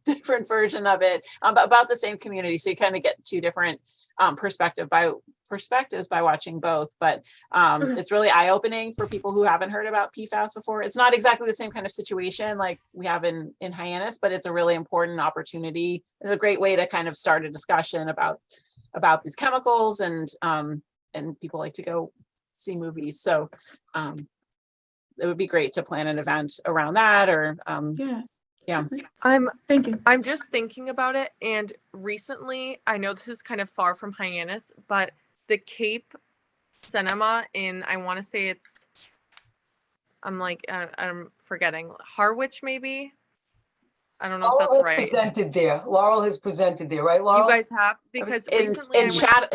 different version of it about the same community. So you kind of get two different perspectives by watching both. But it's really eye-opening for people who haven't heard about PFAS before. It's not exactly the same kind of situation like we have in Hyannis, but it's a really important opportunity. It's a great way to kind of start a discussion about these chemicals, and people like to go see movies. So it would be great to plan an event around that, or yeah. I'm just thinking about it, and recently, I know this is kind of far from Hyannis, but the Cape Cinema in, I want to say I'm forgetting, Harwich maybe? I don't know if that's right. Presented there. Laurel has presented there, right, Laurel? You guys have, because recently in Chatham?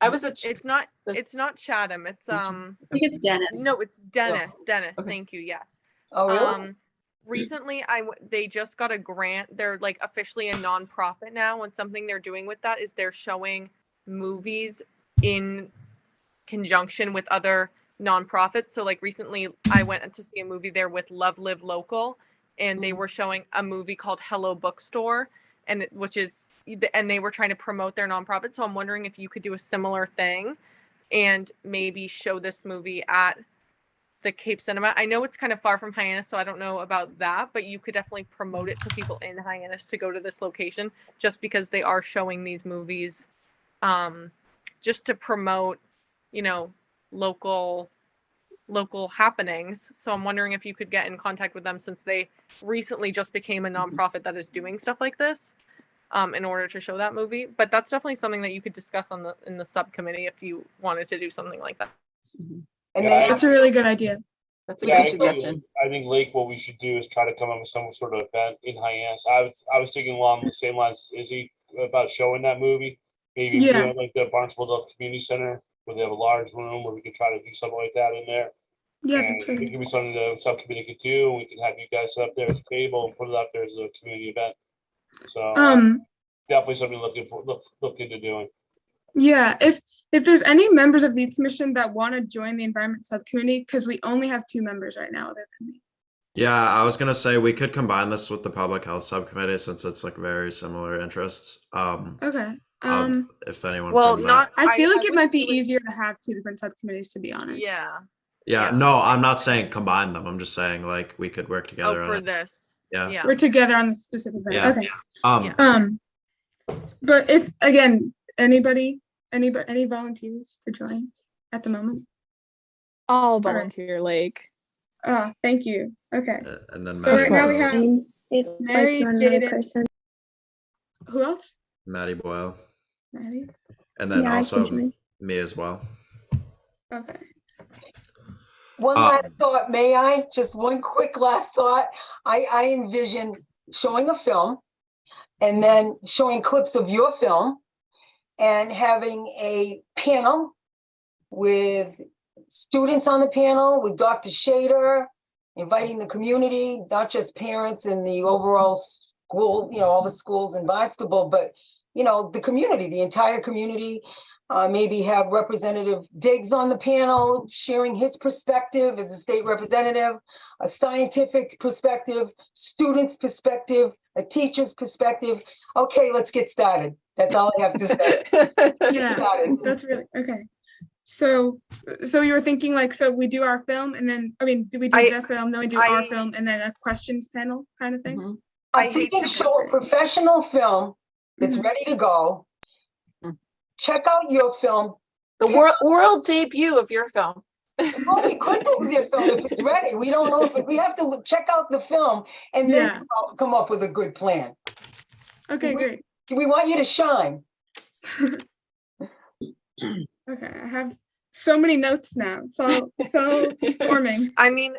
It's not Chatham. It's I think it's Dennis. No, it's Dennis. Oh. Dennis. Okay. Thank you. Yes. Oh, really? Recently, they just got a grant. They're like officially a nonprofit now, and something they're doing with that is they're showing movies in conjunction with other nonprofits. So like recently I went to see a movie there with Love Live Local, and they were showing a movie called Hello Bookstore, and and they were trying to promote their nonprofit. So I'm wondering if you could do a similar thing and maybe show this movie at the Cape Cinema. I know it's kind of far from Hyannis, so I don't know about that, but you could definitely promote it to people in Hyannis to go to this location, just because they are showing these movies, just to promote, you know, local happenings. So I'm wondering if you could get in contact with them, since they recently just became a nonprofit that is doing stuff like this, in order to show that movie. But that's definitely something that you could discuss in the subcommittee if you wanted to do something like that. And Yeah, then That's a really good idea. That's a Yeah, good suggestion. I think Lake, what we should do is try to come up with some sort of event in Hyannis. I was thinking along the same lines as Izzy about showing that movie. Maybe Yeah. doing like the Barnstable Community Center, where they have a large room where we could try to do something like that in there. Yeah, And that's it right. could be something the subcommittee could do. We can have you guys sit up there at the table and put it up there as a community event. So definitely something look into doing. Yeah, if there's any members of the youth commission that want to join the environment subcommittee, because we only have 2 members right now other than me. Yeah, I was gonna say we could combine this with the public health subcommittee since it's like very similar interests. Okay. If anyone Well, from not. I feel like it wouldn't might be do it- easier to have 2 different subcommittees, to be honest. Yeah. yeah, no, I'm not saying combine them. I'm just saying like we could work together Oh, on for it. this. Yeah. Yeah. We're together on the specific thing. Yeah. Okay. Yeah. But if again, any volunteers to join at the moment? I'll right. volunteer, Lake. Oh, thank you. Okay. And then So right now we Boyle. have If Mary, like not another Jaden. person. Who else? Maddie Boyle. Maddie. And then Yeah, I can also join. me as well. Okay. one last thought, may I? Just one quick last thought. I envision showing a film and then showing clips of your film and having a panel with students on the panel, with Dr. Shader, inviting the community, not just parents and the overall school, you know, all the schools in Barnstable, but, you know, the community, the entire community. Maybe have Representative Diggs on the panel, sharing his perspective as a state representative, a scientific perspective, students' perspective, a teacher's perspective. Okay, let's get started. That's all I have to say. Yeah, that's really okay. So you were thinking like, so we do our film and then, I mean, do we do the film, then we do our film and then a questions panel kind of thing? I'm thinking show a professional film that's ready to go. Check out your film. The world debut of your film. Well, we could do your film if it's ready. We don't know, but we have to check out the film and then come up with a good plan. Okay, great. We want you to shine. Okay, I have so many notes now. So forming. I mean,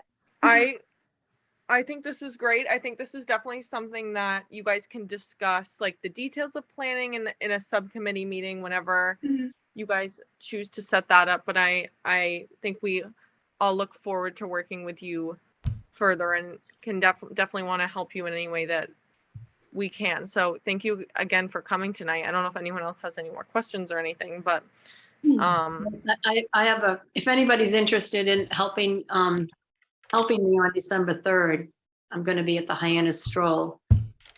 I think this is great. I think this is definitely something that you guys can discuss, like the details of planning in a subcommittee meeting whenever you guys choose to set that up. But I think we all look forward to working with you further and can definitely want to help you in any way that we can. So thank you again for coming tonight. I don't know if anyone else has any more questions or anything, but I have if anybody's interested in helping me on December 3rd, I'm going to be at the Hyannis Stroll.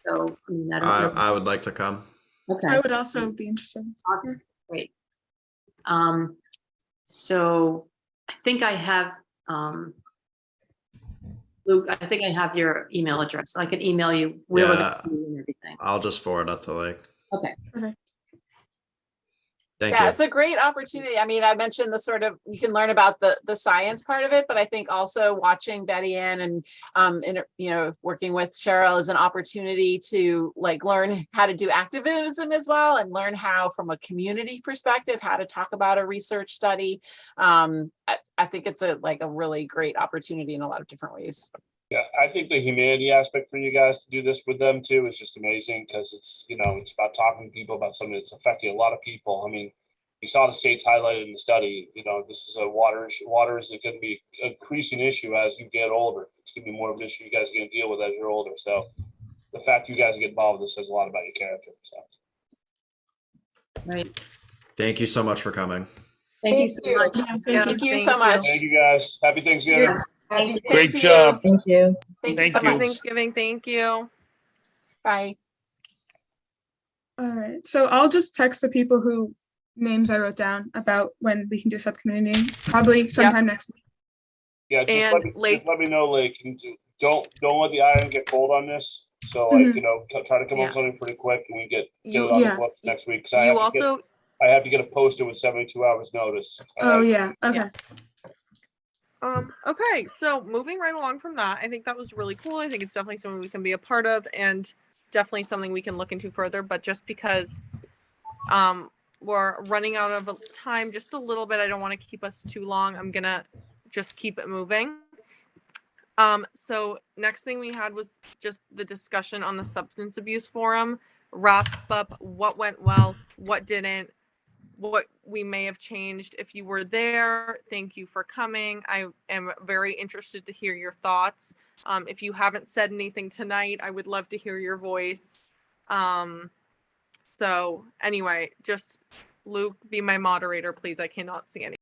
So I mean, I would like to come. Okay. I would also be interested. Awesome. Great. So I think I have, Luke, I think I have your email address. I can email you where we're going to be and everything. I'll just forward it to Lake. Okay. Perfect. Thank you. Yeah, it's a great opportunity. I mean, I mentioned the sort of, you can learn about the science part of it, but I think also watching Betty Ann and, you know, working with Cheryl is an opportunity to like learn how to do activism as well and learn how, from a community perspective, how to talk about a research study. I think it's a really great opportunity in a lot of different ways. Yeah, I think the humanity aspect for you guys to do this with them too is just amazing because it's, you know, it's about talking to people about something that's affecting a lot of people. I mean, you saw the states highlighted in the study, you know, this is a water issue. Water is going to be an increasing issue as you get older. It's going to be more of an issue you guys are going to deal with as you're older. So the fact you guys get involved with this says a lot about your character. So. Right. Thank you so much for coming. Thank you so much. Yeah, thank Yes, you. Thank you so much. Thank you guys. Happy Thanksgiving. Happy Same Great to you. job. Thank you. Thank you Thank so Happy you. much. Thanksgiving. Thank you. Bye. All right, so I'll just text the people who names I wrote down about when we can do a subcommittee meeting, probably sometime next week. Yeah, just And let me late- just let me know, like, don't let the iron get cold on this. So like, Mhm. you know, try to come up Yeah. with something pretty quick and we get You- it on Yeah. the books next week. 'Cause You also, I have to get it posted with 72 hours notice. Oh, Alright? yeah, okay. okay, so moving right along from that, I think that was really cool. I think it's definitely something we can be a part of and definitely something we can look into further. But just because we're running out of time just a little bit, I don't want to keep us too long. I'm gonna just keep it moving. So next thing we had was just the discussion on the substance abuse forum, wrap up what went well, what didn't, what we may have changed. If you were there, thank you for coming. I am very interested to hear your thoughts. If you haven't said anything tonight, I would love to hear your voice. So anyway, just Luke, be my moderator, please. I cannot see any.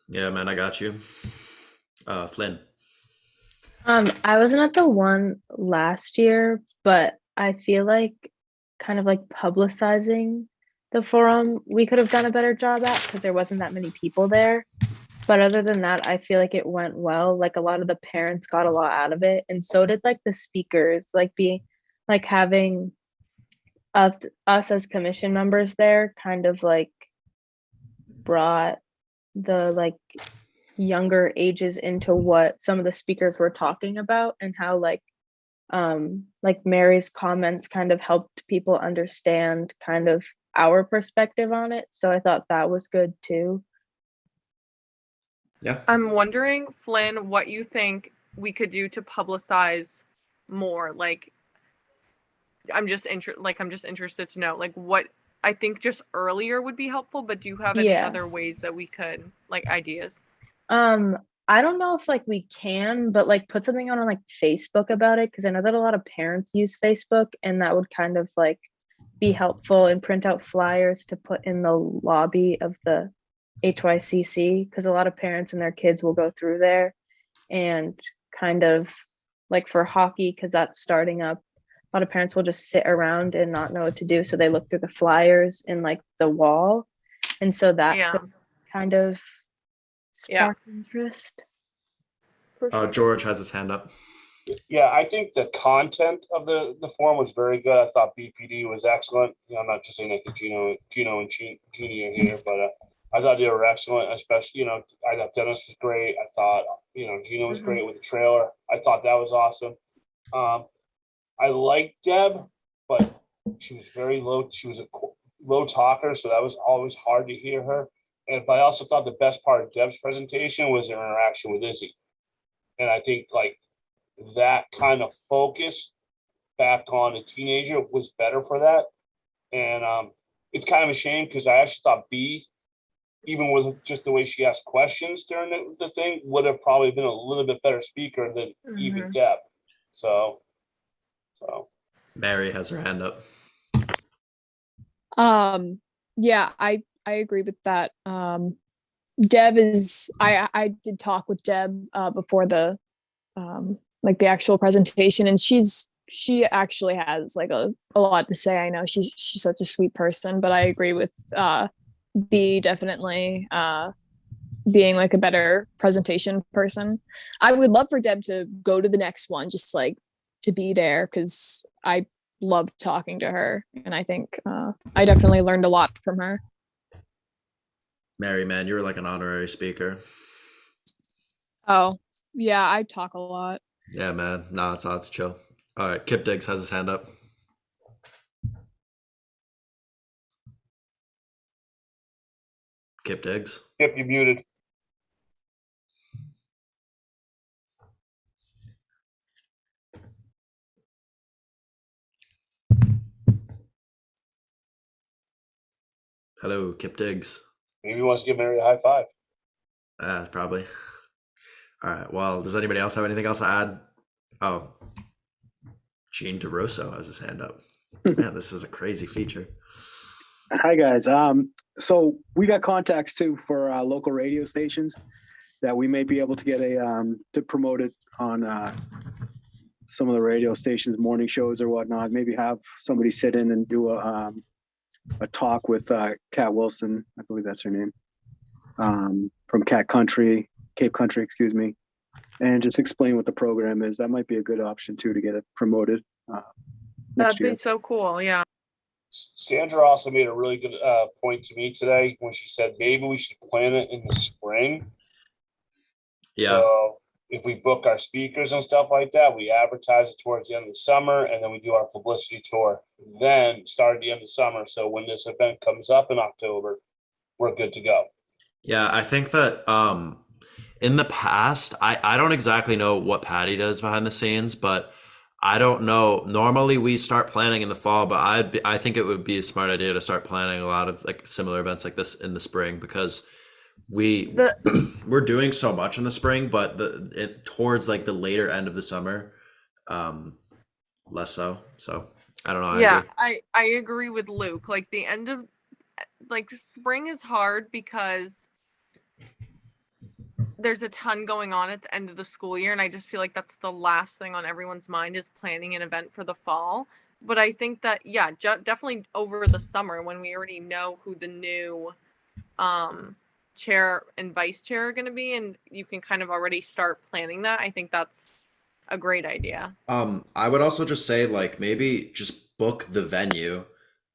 Yeah, man, I got you. Flynn. I wasn't at the one last year, but I feel like kind of like publicizing the forum, we could have done a better job at because there wasn't that many people there. But other than that, I feel like it went well. Like a lot of the parents got a lot out of it, and so did like the speakers. Like being like having us as commission members there kind of like brought the like younger ages into what some of the speakers were talking about, and how like Mary's comments kind of helped people understand kind of our perspective on it. So I thought that was good too. Yeah. I'm wondering, Flynn, what you think we could do to publicize more. Like, I'm just interested to know, like, what I think just earlier would be helpful. But do you have any Yeah. other ways that we could, like, ideas? I don't know if like we can, but like put something on like Facebook about it, because I know that a lot of parents use Facebook, and that would kind of like be helpful, and print out flyers to put in the lobby of the HYCC, because a lot of parents and their kids will go through there, and kind of like for hockey, because that's starting up, a lot of parents will just sit around and not know what to do, so they look through the flyers in like the wall, and so that Yeah. could kind of Yeah. spark interest. For sure. George has his hand up. Yeah, I think the content of the forum was very good. I thought BPD was excellent. You know, I'm not just saying that because Gino and Jeannie are here, but I thought they were excellent. Especially, I thought Dennis was great. I thought, Gino was great with the trailer. I thought that was awesome. I liked Deb, but she was very low. She was a low talker, so that was always hard to hear her. But I also thought the best part of Deb's presentation was her interaction with Izzy. And I think like that kind of focus back on a teenager was better for that. And it's kind of a shame because I actually thought B, even with just the way she asked questions during the thing, would have probably been a little bit better speaker than even Deb. So Mary has her hand up. Yeah, I agree with that. Deb is I did talk with Deb before the like the actual presentation, and she actually has like a lot to say. I know she's such a sweet person, but I agree with B definitely being like a better presentation person. I would love for Deb to go to the next one, just like to be there, because I loved talking to her, and I think I definitely learned a lot from her. Mary, man, you were like an honorary speaker. Oh, yeah, I talk a lot. Yeah, man. Nah, it's chill. All right, Kip Diggs has his hand up. Kip Diggs. Kip, you muted. Hello, Kip Diggs. Maybe he wants to give Mary a high five. Probably. All right. Well, does anybody else have anything else to add? Oh, Gene DeRosso has his hand up. Man, this is a crazy feature. Hi guys. So we got contacts too for local radio stations that we may be able to get to promote it on some of the radio stations, morning shows or whatnot. Maybe have somebody sit in and do a talk with Kat Wilson, I believe that's her name, from Cape Country, excuse me, and just explain what the program is. That might be a good option too to get it promoted next That'd year. be so cool. Yeah. Sandra also made a really good point to me today when she said maybe we should plan it in the spring. Yeah. So if we book our speakers and stuff like that, we advertise it towards the end of the summer, and then we do our publicity tour. Then start at the end of summer. So when this event comes up in October, we're good to go. Yeah, I think that in the past, I don't exactly know what Patty does behind the scenes, but I don't know. Normally we start planning in the fall, but I think it would be a smart idea to start planning a lot of like similar events like this in the spring, because we're doing so much in the spring, but towards like the later end of the summer, less so. So I don't know. I Yeah, agree. I agree with Luke. Like the end of like spring is hard because there's a ton going on at the end of the school year, and I just feel like that's the last thing on everyone's mind is planning an event for the fall. But I think that yeah, definitely over the summer when we already know who the new chair and vice chair are going to be, and you can kind of already start planning that. I think that's a great idea. I would also just say like maybe just book the venue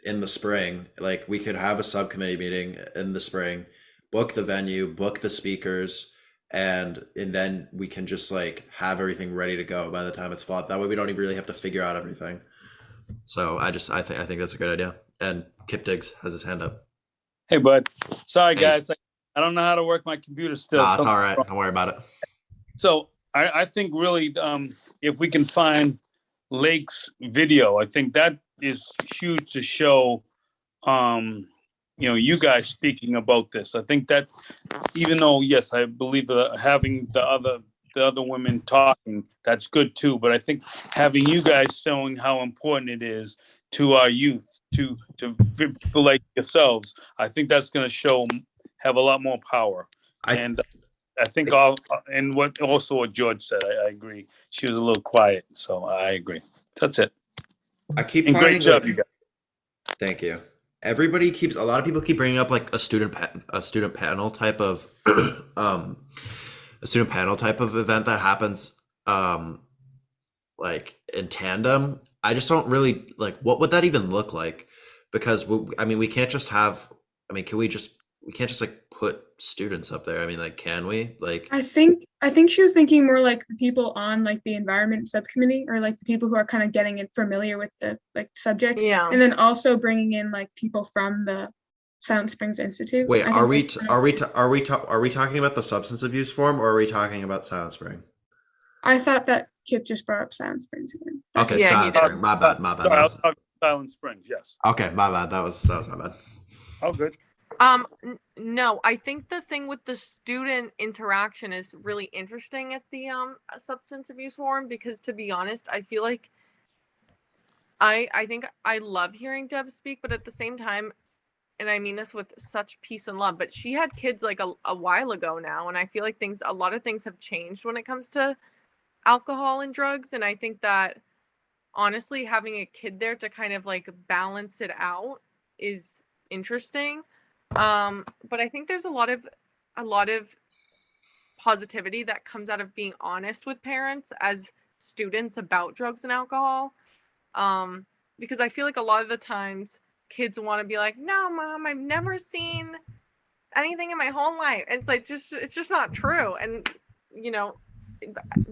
in the spring. Like we could have a subcommittee meeting in the spring, book the venue, book the speakers, and then we can just like have everything ready to go by the time it's fall. That way we don't even really have to figure out everything. So I think that's a good idea. And Kip Diggs has his hand up. Hey, bud. Sorry, Hey. guys. I don't know how to work my computer still. Nah, it's all right. Don't worry about it. So I think really, if we can find Lake's video, I think that is huge to show, you guys speaking about this. I think that even though, yes, I believe having the other women talking, that's good too. But I think having you guys showing how important it is to our youth, to people like yourselves, I think that's going to have a lot more power. I think and what George said, I agree. She was a little quiet, so I agree. That's it. I keep and finding great job, like, you guys. Thank you. A lot of people keep bringing up like a student panel type of a student panel type of event that happens like in tandem. I just don't really like what would that even look like, because we can't just have we can't just like put students up there. Like, can we? Like, I think she was thinking more like the people on like the environment subcommittee, or like the people who are kind of getting it familiar with the like subject. Yeah. And then also bringing in like people from the Silent Springs Institute. wait, are we talking about the substance abuse forum, or are we talking about Silent Spring? I thought that Kip just brought up Silent Springs again. Okay, Silent Spring. My bad. Sorry, I was talking Silent Springs. Yes. Okay, my bad. That was my bad. Oh, good. No, I think the thing with the student interaction is really interesting at the substance abuse forum, because to be honest, I feel like I think I love hearing Deb speak, but at the same time, and I mean this with such peace and love, but she had kids like a while ago now, and I feel like a lot of things have changed when it comes to alcohol and drugs, and I think that honestly having a kid there to kind of like balance it out is interesting. But I think there's a lot of positivity that comes out of being honest with parents as students about drugs and alcohol. Because I feel like a lot of the times kids want to be like, no, mom, I've never seen anything in my whole life. And it's like, it's just not true. And,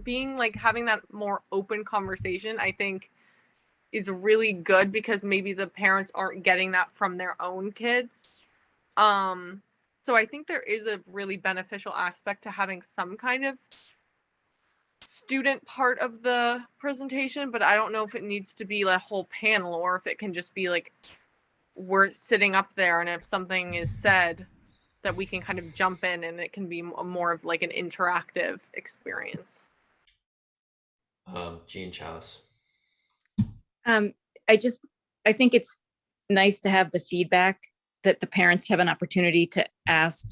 being like having that more open conversation, I think is really good, because maybe the parents aren't getting that from their own kids. So I think there is a really beneficial aspect to having some kind of student part of the presentation, but I don't know if it needs to be a whole panel, or if it can just be like we're sitting up there, and if something is said that we can kind of jump in, and it can be more of like an interactive experience. Jean Chalice. I think it's nice to have the feedback that the parents have an opportunity to ask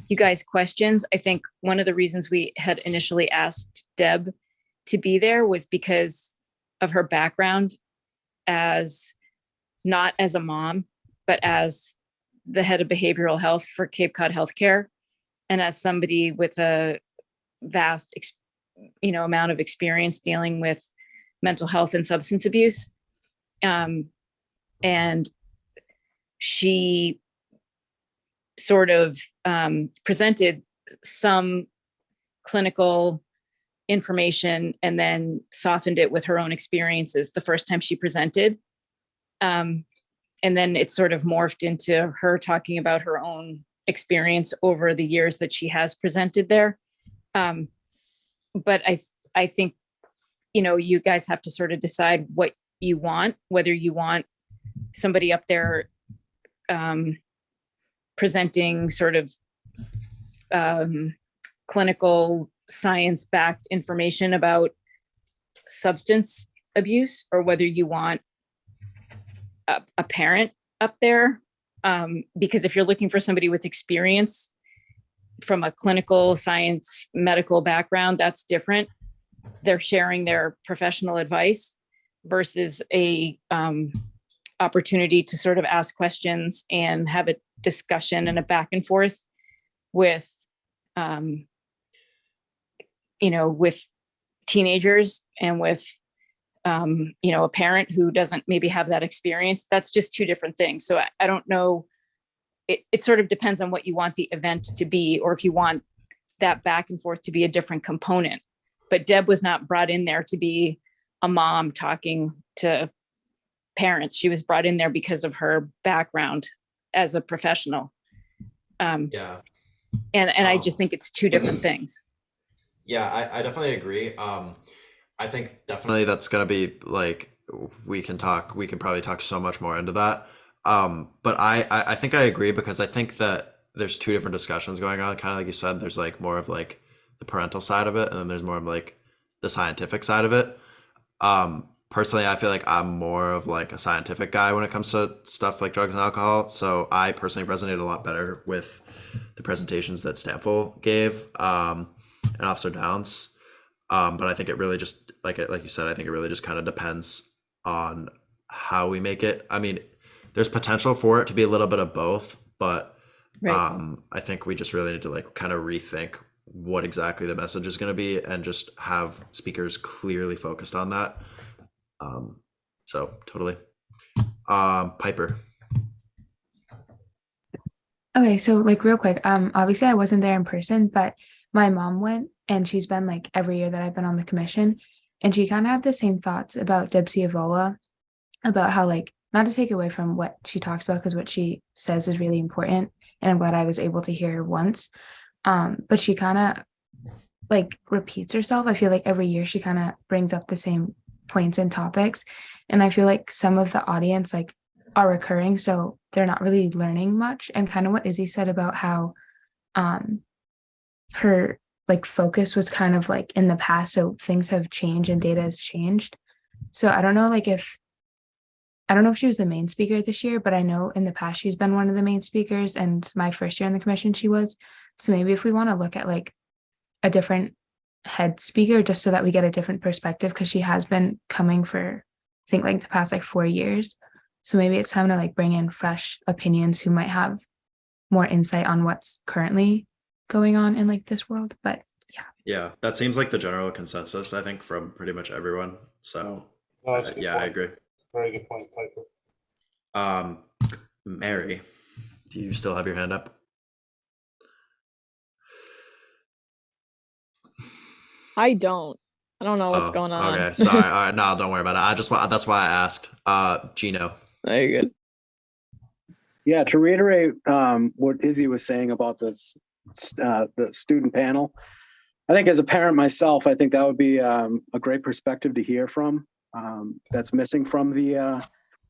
you guys questions. I think one of the reasons we had initially asked Deb to be there was because of her background as not as a mom, but as the head of behavioral health for Cape Cod Healthcare, and as somebody with a vast, amount of experience dealing with mental health and substance abuse. And she sort of presented some clinical information and then softened it with her own experiences the first time she presented. And then it sort of morphed into her talking about her own experience over the years that she has presented there. But I think, you guys have to sort of decide what you want, whether you want somebody up there presenting sort of clinical science-backed information about substance abuse, or whether you want a parent up there. Because if you're looking for somebody with experience from a clinical science medical background, that's different. They're sharing their professional advice versus a opportunity to sort of ask questions and have a discussion and a back and forth with with teenagers and with a parent who doesn't maybe have that experience. That's just two different things. So I don't know. It sort of depends on what you want the event to be, or if you want that back and forth to be a different component. But Deb was not brought in there to be a mom talking to parents. She was brought in there because of her background as a professional. Yeah. And I just think it's two different things. Yeah, I definitely agree. I think definitely that's gonna be like we can probably talk so much more into that. But I think I agree, because I think that there's two different discussions going on. Kind of like you said, there's like more of like the parental side of it, and then there's more of like the scientific side of it. Personally, I feel like I'm more of like a scientific guy when it comes to stuff like drugs and alcohol. So I personally resonated a lot better with the presentations that Stamfel gave, and Officer Downs. But I think it really just like you said, I think it really just kind of depends on how we make it. I mean, there's potential for it to be a little bit of both, but Right. I think we just really need to like kind of rethink what exactly the message is going to be, and just have speakers clearly focused on that. So totally. Piper. Okay, so like real quick, obviously I wasn't there in person, but my mom went, and she's been like every year that I've been on the commission, and she kind of had the same thoughts about Debsy Avola, about how like not to take away from what she talks about, because what she says is really important, and I'm glad I was able to hear her once. But she kind of like repeats herself. I feel like every year she kind of brings up the same points and topics, and I feel like some of the audience like are recurring, so they're not really learning much. And kind of what Izzy said about how her like focus was kind of like in the past, so things have changed and data has changed. So I don't know if she was the main speaker this year, but I know in the past she's been one of the main speakers, and my first year in the commission she was. So maybe if we want to look at like a different head speaker, just so that we get a different perspective, because she has been coming for I think like the past like 4 years. So maybe it's time to like bring in fresh opinions who might have more insight on what's currently going on in like this world. But Yeah, that seems like the general consensus, I think, from pretty much everyone. So No, that's a good yeah, I point. agree. Very good point, Piper. Mary, do you still have your hand up? I don't know what's going on. Okay, sorry. All right, no, don't worry about it. That's why I asked. Gino. Very good. Yeah, to reiterate what Izzy was saying about the student panel, I think as a parent myself, I think that would be a great perspective to hear from. That's missing from the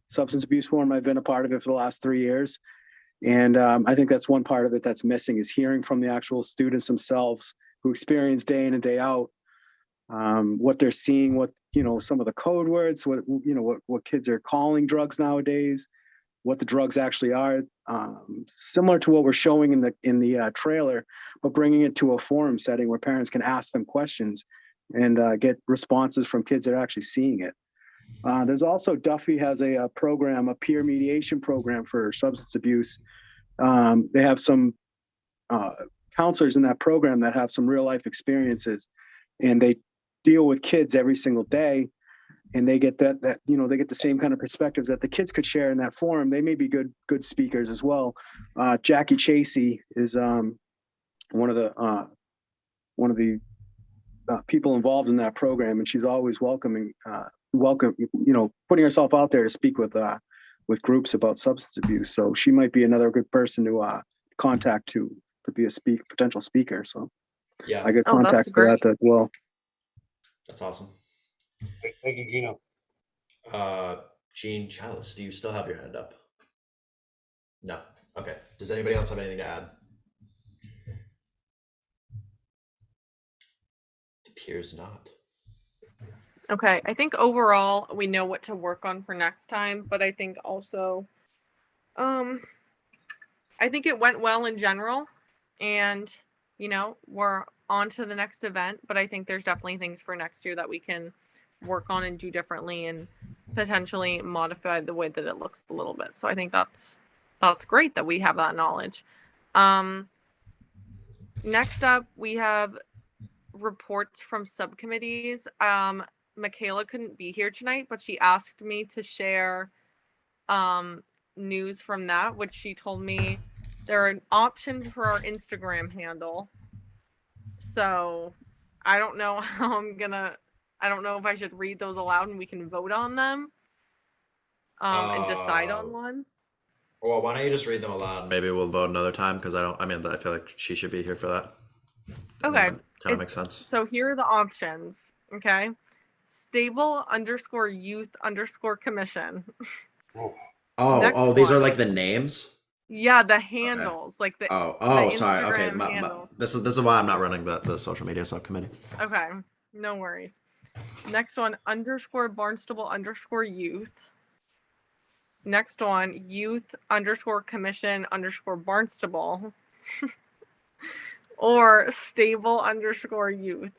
substance abuse forum. I've been a part of it for the last 3 years. And I think that's one part of it that's missing, is hearing from the actual students themselves who experience day in and day out what they're seeing, what, some of the code words, what kids are calling drugs nowadays, what the drugs actually are, similar to what we're showing in the trailer, but bringing it to a forum setting where parents can ask them questions and get responses from kids that are actually seeing it. There's also Duffy has a program, a peer mediation program for substance abuse. They have some counselors in that program that have some real life experiences, and they deal with kids every single day, and they get that they get the same kind of perspectives that the kids could share in that forum. They may be good speakers as well. Jackie Chasey is one of the people involved in that program, and she's always putting herself out there to speak with groups about substance abuse. So she might be another good person to contact to be a potential speaker. So Yeah, I get contacts for that as well. That's awesome. Thank you, Gino. Gene Chalice, do you still have your hand up? No. Okay. Does anybody else have anything to add? It appears not. Okay, I think overall we know what to work on for next time, but I think also, I think it went well in general, and we're on to the next event, but I think there's definitely things for next year that we can work on and do differently and potentially modify the way that it looks a little bit. So I think that's great that we have that knowledge. Next up, we have reports from subcommittees. Michaela couldn't be here tonight, but she asked me to share news from that, which she told me there are options for our Instagram handle. So I don't know how I don't know if I should read those aloud and we can vote on them and decide on one. Well, why don't you just read them aloud? Maybe we'll vote another time because I feel like she should be here for that. Okay. Kind of makes sense. So here are the options. Okay. Stable_youth_commission. These are like the names? Yeah, the handles, like the sorry. Okay, Instagram handles. this is why I'm not running the social media subcommittee. Okay, no worries. Next one, _Barnstable_youth. Next one, youth_commission_Barnstable. Or stable_youth.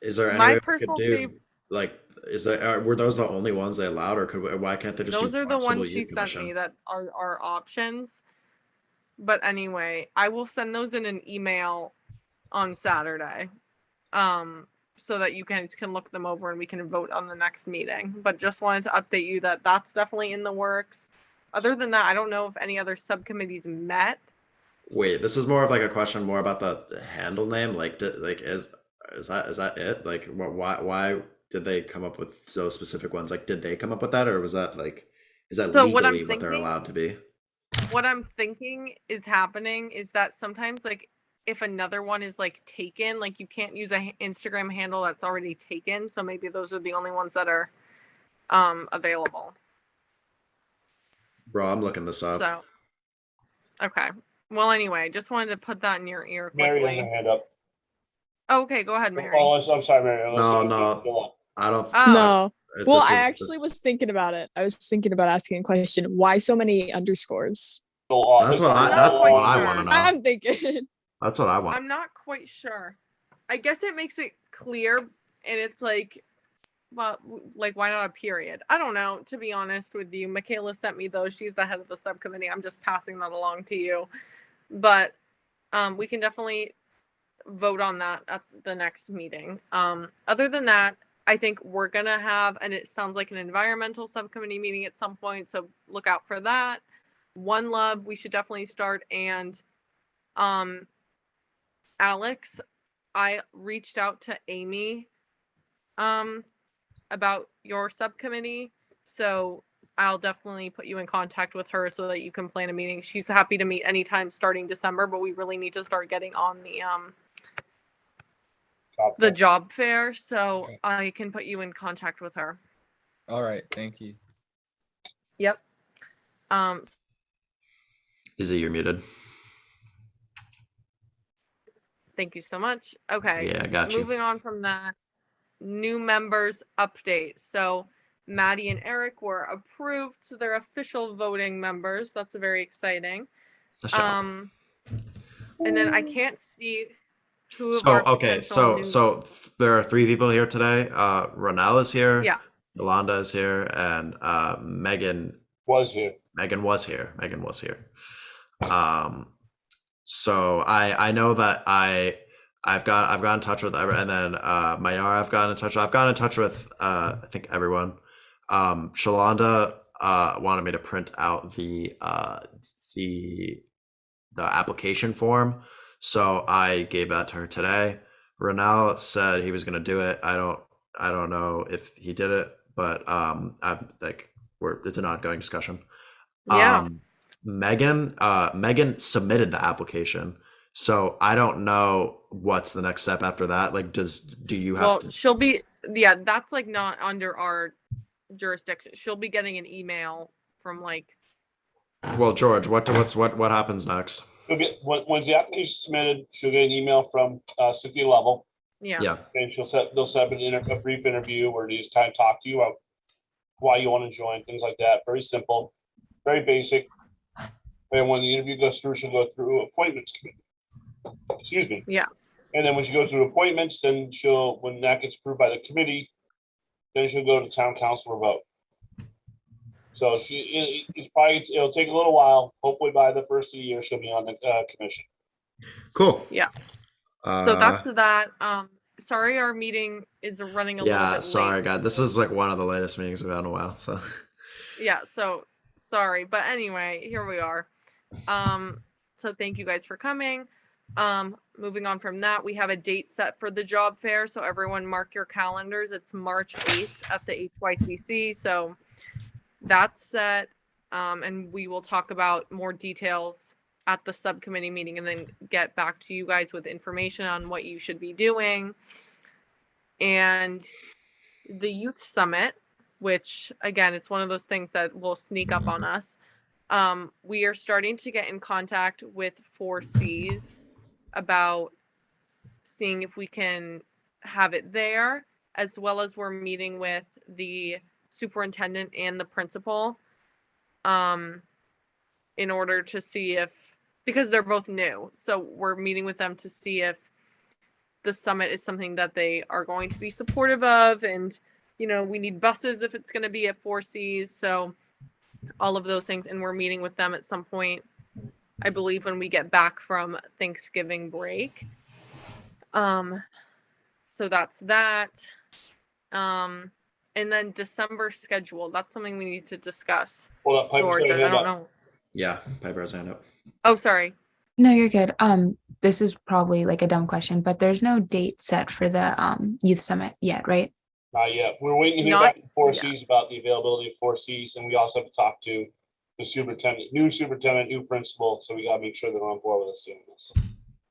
Is there any way we could do like? Were those the only ones they allowed, or why can't they just Those do are the Barnstable ones she Youth sent Commission? me that are options. But anyway, I will send those in an email on Saturday. So that you guys can look them over and we can vote on the next meeting. But just wanted to update you that that's definitely in the works. Other than that, I don't know if any other subcommittees met. Wait, this is more of like a question more about the handle name. Like, is that it? Like, why did they come up with those specific ones? Like, did they come up with that, or was that like, is that So legally what they're allowed to be? What I'm thinking is happening is that sometimes, like, if another one is like taken, like you can't use a Instagram handle that's already taken. So maybe those are the only ones that are available. Bro, I'm looking this up. So, okay. Well, anyway, just wanted to put that in your ear Mary quickly. has her hand up. Okay, go ahead, Mary. Oh, I'm sorry, Mary. No, I don't. No. Well, this I is- actually was thinking about it. I was thinking about asking a question. Why so many underscores? That's what I want to know. I'm thinking. That's what I want. I'm not quite sure. I guess it makes it clear, and it's like, well, like, why not a period? I don't know, to be honest with you. Michaela sent me those. She's the head of the subcommittee. I'm just passing that along to you. But we can definitely vote on that at the next meeting. Other than that, I think we're going to have, and it sounds like an environmental subcommittee meeting at some point, so look out for that. One Love, we should definitely start. And Alex, I reached out to Amy about your subcommittee, so I'll definitely put you in contact with her so that you can plan a meeting. She's happy to meet anytime starting December, but we really need to start getting on the job fair, so I can put you in contact with her. All right, thank you. Yep. Izzy, you're muted. Thank you so much. Okay. Yeah, I got you. Moving on from that, new members update. So Maddie and Eric were approved, so they're official voting members. That's very exciting. Nice job. And then I can't see who of So our okay, potential new. there are 3 people here today. Ronell is here. Yeah. Yolanda is here, and Megan Was here. Megan was here. Megan was here. So I know that I've got in touch with and then Mayara I've gotten in touch with I think everyone. Shalonda wanted me to print out the application form, so I gave that to her today. Ronell said he was going to do it. I don't know if he did it, but I'm like it's an ongoing discussion. Yeah. Megan submitted the application, so I don't know what's the next step after that. Like, do you have to? She'll be, yeah, that's like not under our jurisdiction. She'll be getting an email from like. Well, George, what happens next? Once the application is submitted, she'll get an email from Cynthia Level. Yeah. And they'll set up a brief interview where they just kind of talk to you about why you want to join, things like that. Very simple, very basic. And when the interview goes through, she'll go through appointments committee. Excuse me. Yeah. And then when she goes through appointments, then when that gets approved by the committee, then she'll go to town council for vote. So it'll take a little while. Hopefully by the first of the year, she'll be on the commission. Cool. Yeah. So that's that. Sorry, our meeting is running a little bit late. Sorry, guys. This is like one of the latest meetings we've had in a while. So. Yeah. So sorry, but anyway, here we are. So thank you guys for coming. Moving on from that, we have a date set for the job fair. So everyone mark your calendars. It's March 8th at the HYCC. So that's set. And we will talk about more details at the subcommittee meeting and then get back to you guys with information on what you should be doing. And the youth summit, which again, it's one of those things that will sneak up on us. We are starting to get in contact with 4Cs about seeing if we can have it there, as well as we're meeting with the superintendent and the principal in order to see if, because they're both new, so we're meeting with them to see if the summit is something that they are going to be supportive of. And we need buses if it's going to be at 4Cs, so all of those things. And we're meeting with them at some point, I believe, when we get back from Thanksgiving break. So that's that. And then December schedule, that's something we need to discuss. Hold up, George, I don't know. Yeah, Piper has a hand up. Oh, sorry. No, you're good. This is probably like a dumb question, but there's no date set for the youth summit yet, right? Not yet. We're waiting to hear back from 4Cs about the availability of 4Cs, and we also have to talk to the superintendent, new principal. So we got to make sure they're on board with us doing this.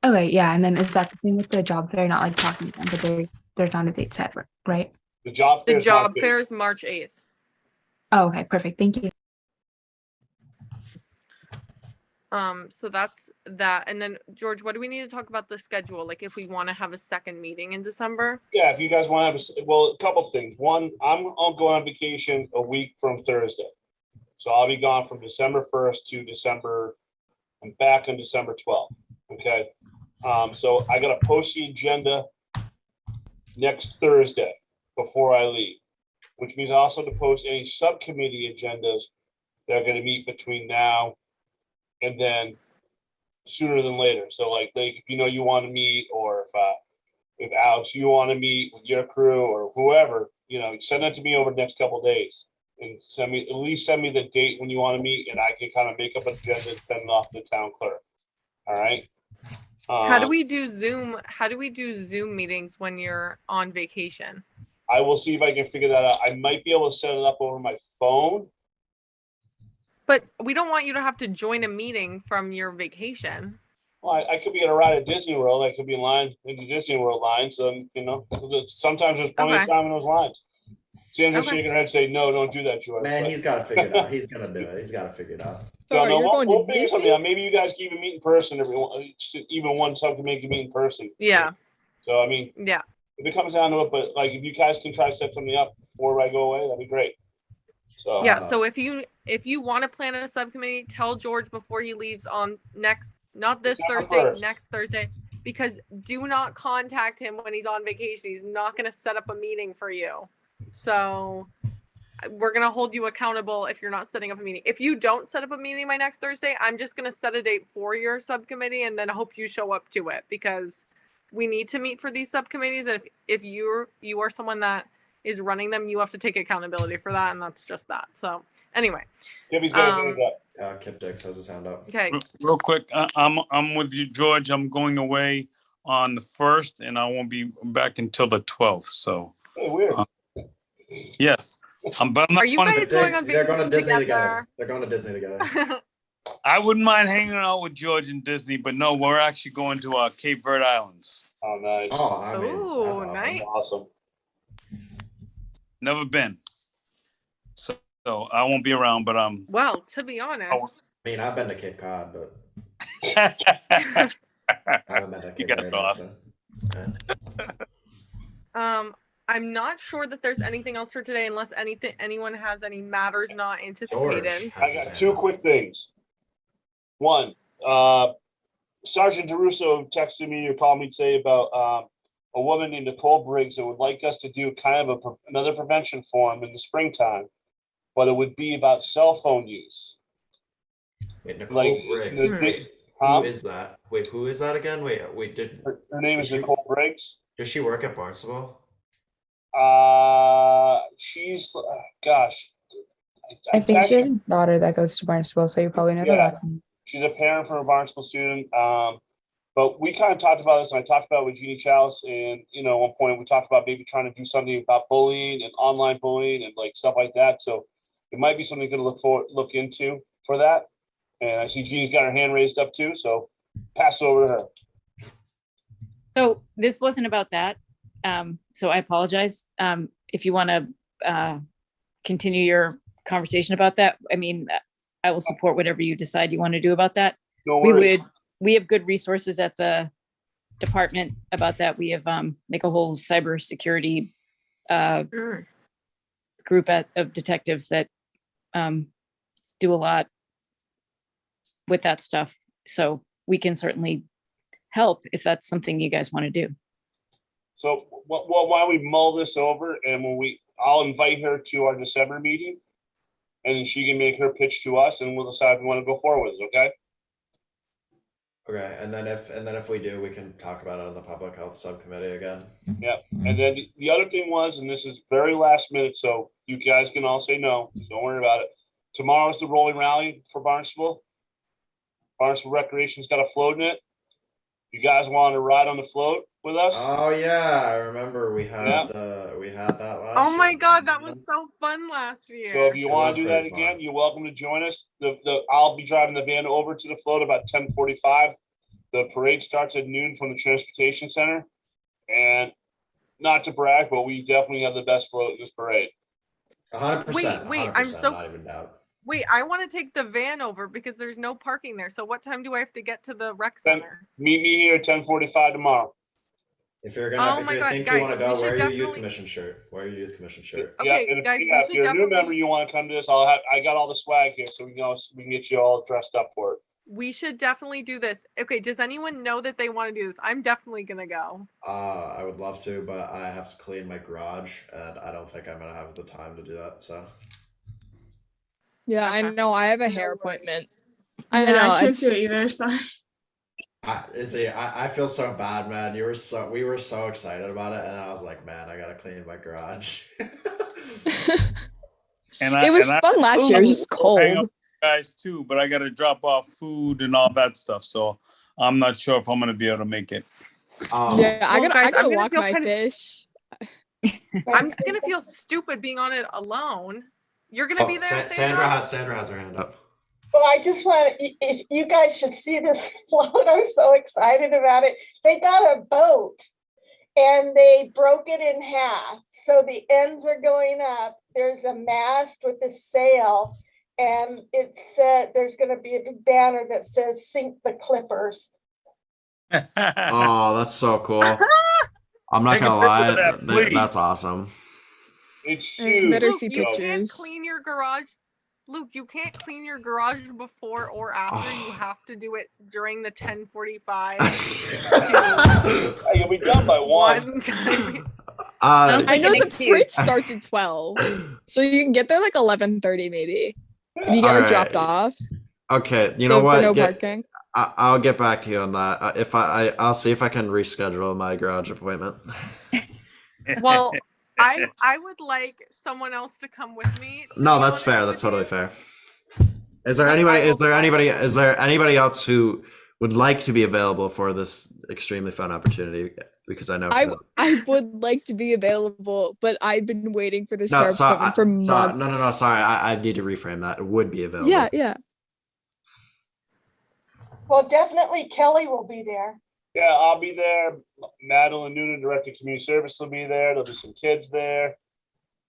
Okay, yeah, and then is that the thing with the job fair? Not like talking to them, but there's not a date set, right? The job fair is March 8th. Oh, okay, perfect. Thank you. So that's that. And then George, what do we need to talk about the schedule? Like if we want to have a second meeting in December? Yeah, if you guys want to have a couple things. One, I'll go on vacation a week from Thursday. So I'll be gone from December 1st to December, I'm back on December 12th. Okay. So I got to post the agenda next Thursday before I leave, which means I also have to post any subcommittee agendas that are going to meet between now and then sooner than later. So like if you want to meet, or if Alex, you want to meet with your crew or whoever, send that to me over the next couple of days and send me the date when you want to meet, and I can kind of make up an agenda and send it off to the town clerk. All right. How do we do Zoom? How do we do Zoom meetings when you're on vacation? I will see if I can figure that out. I might be able to set it up over my phone. But we don't want you to have to join a meeting from your vacation. Well, I could be at a ride at Disney World. I could be in line into Disney World lines. Sometimes there's plenty of time in those lines. Sandra's shaking her head, saying, "No, don't do that, George." Man, he's got to figure it out. He's gonna do it. He's got to figure it out. Sorry, you're going to figure something out. Maybe you guys can even meet in person. Even one subcommittee can meet in person. Yeah. So I mean, yeah. If it comes down to it, but like if you guys can try to set something up before I go away, that'd be great. Yeah, so if you want to plan a subcommittee, tell George before he leaves on not this December Thursday, 1st. next Thursday, because do not contact him when he's on vacation. He's not going to set up a meeting for you. So we're going to hold you accountable if you're not setting up a meeting. If you don't set up a meeting by next Thursday, I'm just going to set a date for your subcommittee and then hope you show up to it, because we need to meet for these subcommittees. And if you are someone that is running them, you have to take accountability for that, and that's just that. So anyway, Kimmy's got a hand up. Kip Dix has his hand up. Okay. Real quick, I'm with you, George. I'm going away on the 1st, and I won't be back until the 12th. So. Hey, weird. Yes. But I'm not Are you guys going on They're going to vacation Disney together? together. They're going to Disney together. I wouldn't mind hanging out with George and Disney, but no, we're actually going to Cape Verde Islands. Oh, nice. Oh, I mean, Ooh, that's awesome. nice. Awesome. Never been. So I won't be around, but Well, to be honest, I mean, I've been to Cape Cod, but I haven't been to Cape got Verde. lost. I'm not sure that there's anything else for today, unless anyone has any matters not anticipated. I got two quick things. One, Sergeant DeRusso texted me or called me to say about a woman named Nicole Briggs that would like us to do kind of another prevention forum in the springtime, but it would be about cell phone use. Wait, Nicole Briggs. Who is that? Wait, who is that again? Wait, her name is Nicole Briggs. Does she work at Barnstable? She's gosh. I think she has a daughter that goes to Barnstable, so you probably know the last name. She's a parent for a Barnstable student. But we kind of talked about this, and I talked about it with Jeannie Chalice, and at one point we talked about maybe trying to do something about bullying and online bullying and like stuff like that. So it might be something to look into for that. And I see Jeannie's got her hand raised up too, so pass it over to her. So this wasn't about that. So I apologize. If you want to continue your conversation about that, I mean, I will support whatever you decide you want to do about that. No worries. We have good resources at the department about that. We have like a whole cybersecurity group of detectives that do a lot with that stuff. So we can certainly help if that's something you guys want to do. So why don't we mull this over, and I'll invite her to our December meeting, and then she can make her pitch to us, and we'll decide if we want to go forward with it. Okay. Okay, and then if we do, we can talk about it on the public health subcommittee again. Yeah, and then the other thing was, and this is very last minute, so you guys can all say no. So don't worry about it. Tomorrow's the rolling rally for Barnstable. Barnstable Recreation's got a float in it. You guys want to ride on the float with us? Oh yeah, I remember we had that last. Oh my year. God, that was so fun last year. So if you want to do that again, you're welcome to join us. I'll be driving the van over to the float about 10:45. The parade starts at noon from the transportation center, and not to brag, but we definitely have the best float in this parade. 100%. Wait, 100%, not even doubt. Wait, I want to take the van over because there's no parking there. So what time do I have to get to the rec center? Meet me here at 10:45 tomorrow. If you're gonna, think you want to go, wear your youth commission shirt. Wear your youth commission shirt. Okay, and guys, if you're a new member, you want to come to this, I got all the swag here, so we can get you all dressed up for it. We should definitely do this. Okay, does anyone know that they want to do this? I'm definitely gonna go. I would love to, but I have to clean my garage, and I don't think I'm gonna have the time to do that. So. Yeah, I know. I have a hair appointment. I know. I can't do it either. Sorry. I feel so bad, man. We were so excited about it, and I was like, man, I gotta clean my garage. It was fun last year. It was just cold. Hang out with you guys too, but I gotta drop off food and all that stuff, so I'm not sure if I'm gonna be able to make it. Yeah, I gotta I'm walk feel my kind of- fish. I'm gonna feel stupid being on it alone. You're gonna be there, Sandra has her hand up. Well, I just want, if you guys should see this float, I'm so excited about it. They got a boat and they broke it in half. So the ends are going up. There's a mast with a sail, and it said there's going to be a big banner that says "Sink the Clippers." Oh, that's so cool. I'm not Take a gonna picture lie, of that, please. that's awesome. It's I huge. better Luke, see you can't pictures. clean your garage. Luke, you can't clean your garage before or after. You have to do it during the 10:45 Hey, you'll be done by one. one time. I know the excuse. Fritz starts at 12, so you can get there like 11:30 maybe. If you get like dropped off. Okay, you So know for what? no parking. I'll get back to you on that. If I'll see if I can reschedule my garage appointment. Well, I would like someone else to come with me. to No, be that's honest fair. with That's totally you. fair. Is there But anybody? I will- Is there anybody? Is there anybody else who would like to be available for this extremely fun opportunity? Because I know. I would like to be available, but I've been waiting for this No, hair sorry, appointment for months. no. Sorry, I need to reframe that. It would be available. Yeah. Well, definitely Kelly will be there. Yeah, I'll be there. Madeline Noonan, Director of Community Service, will be there. There'll be some kids there.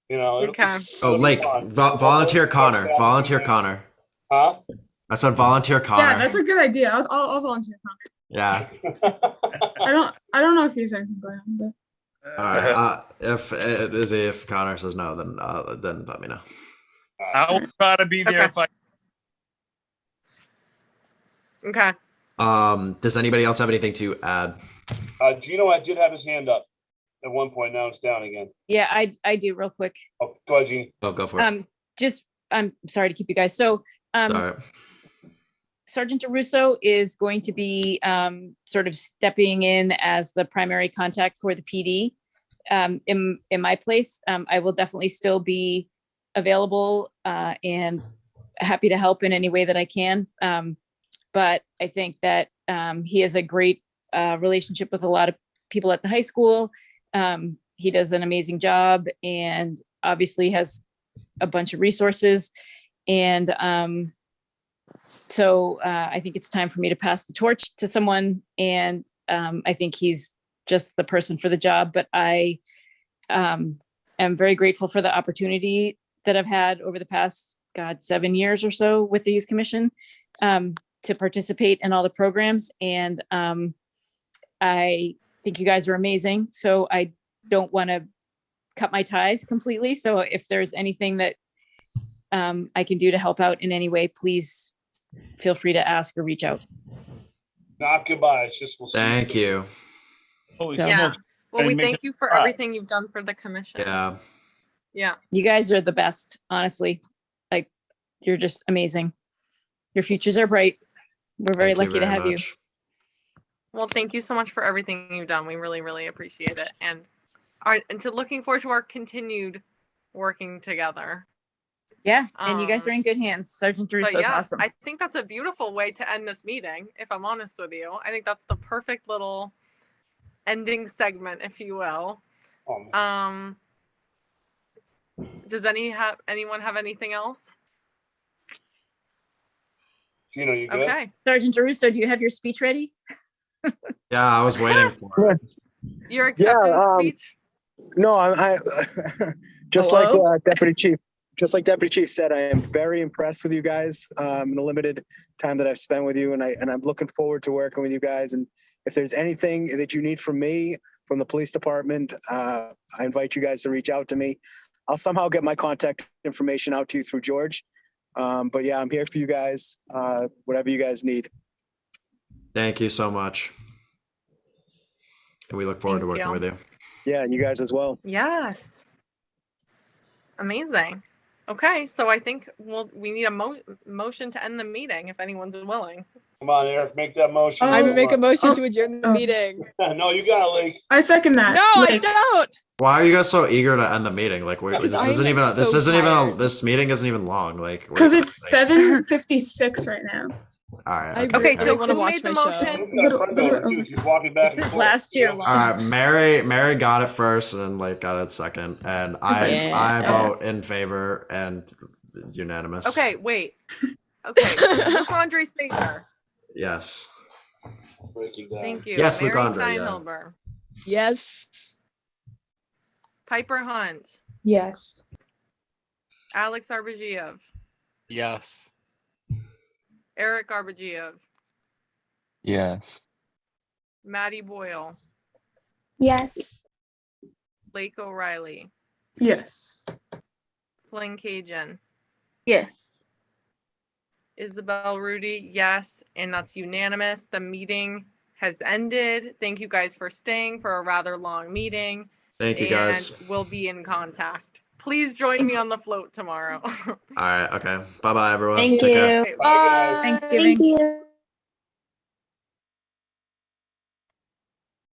You know, Okay. Oh, Lake, volunteer Connor. Volunteer Connor. Huh? I said volunteer Connor. Yeah, that's a good idea. I'll volunteer. Yeah. I don't know if he's anything going on, but All right. If Connor says no, then let me know. I will try to be there if I. Okay. Does anybody else have anything to add? Gino did have his hand up at one point. Now it's down again. Yeah, I do real quick. Oh, go ahead, Gene. Oh, go for it. I'm sorry to keep you guys. So, Sorry. Sergeant DeRusso is going to be sort of stepping in as the primary contact for the PD in my place. I will definitely still be available and happy to help in any way that I can. But I think that he has a great relationship with a lot of people at the high school. He does an amazing job and obviously has a bunch of resources. And so I think it's time for me to pass the torch to someone. And I think he's just the person for the job. But I am very grateful for the opportunity that I've had over the past, 7 years or so with the Youth Commission to participate in all the programs. And I think you guys are amazing. So I don't want to cut my ties completely. So if there's anything that I can do to help out in any way, please feel free to ask or reach out. Not goodbye. It's just we'll see. Thank you. Holy Yeah. smokes. Well, we Make thank it you for fun. everything you've done for the commission. Yeah. Yeah. You guys are the best, honestly. Like, you're just amazing. Your futures are bright. We're very Thank you lucky to very have you. much. Well, thank you so much for everything you've done. We really, really appreciate it. And to looking forward to our continued working together. Yeah, and you guys are in good hands. Sergeant But Russo is yeah, awesome. I think that's a beautiful way to end this meeting, if I'm honest with you. I think that's the perfect little ending segment, if you will. Does anyone have anything else? Gino, you good? Okay. Sergeant DeRusso, do you have your speech ready? Yeah, I was waiting for it. Your acceptance speech? No, I just Hello? like Deputy Chief said, I am very impressed with you guys in the limited time that I've spent with you, and I'm looking forward to working with you guys. And if there's anything that you need from me, from the police department, I invite you guys to reach out to me. I'll somehow get my contact information out to you through George. But yeah, I'm here for you guys, whatever you guys need. Thank you so much. And we look forward to working with you. Yeah, and you guys as well. Yes. Amazing. Okay, so I think we need a motion to end the meeting if anyone's willing. Come on, Eric, make that motion. I would make a motion to adjourn the meeting. No, you got it, Lake. I second that. No, I don't. Why are you guys so eager to end the meeting? Like, Because this I'm isn't even. This so isn't even. tired. This meeting isn't even long. Like, Because it's 7:56 right now. All right. I Okay, really so want to who watch made the my motion? Luke's got a friend over too. She's walking back This and is forth. last year All long. right, Mary got it first, and like got it second, and I vote in favor and unanimous. Okay, wait. Okay, Luke Andre Sager. Yes. Thank you. Yes, Mary Luke Andre, yeah. Steinhilber. Yes. Piper Hunt. Yes. Alex Arbogiev. Yes. Eric Arbogiev. Yes. Maddie Boyle. Yes. Lake O'Reilly. Yes. Flynn Cajun, Yes. Isabel Rudy, yes, and that's unanimous. The meeting has ended. Thank you guys for staying for a rather long meeting. Thank you, guys. And we'll be in contact. Please join me on the float tomorrow. All right. Okay. Bye bye, everyone. Thank Take care. you. Okay, Bye, guys. Thanksgiving. Thank you.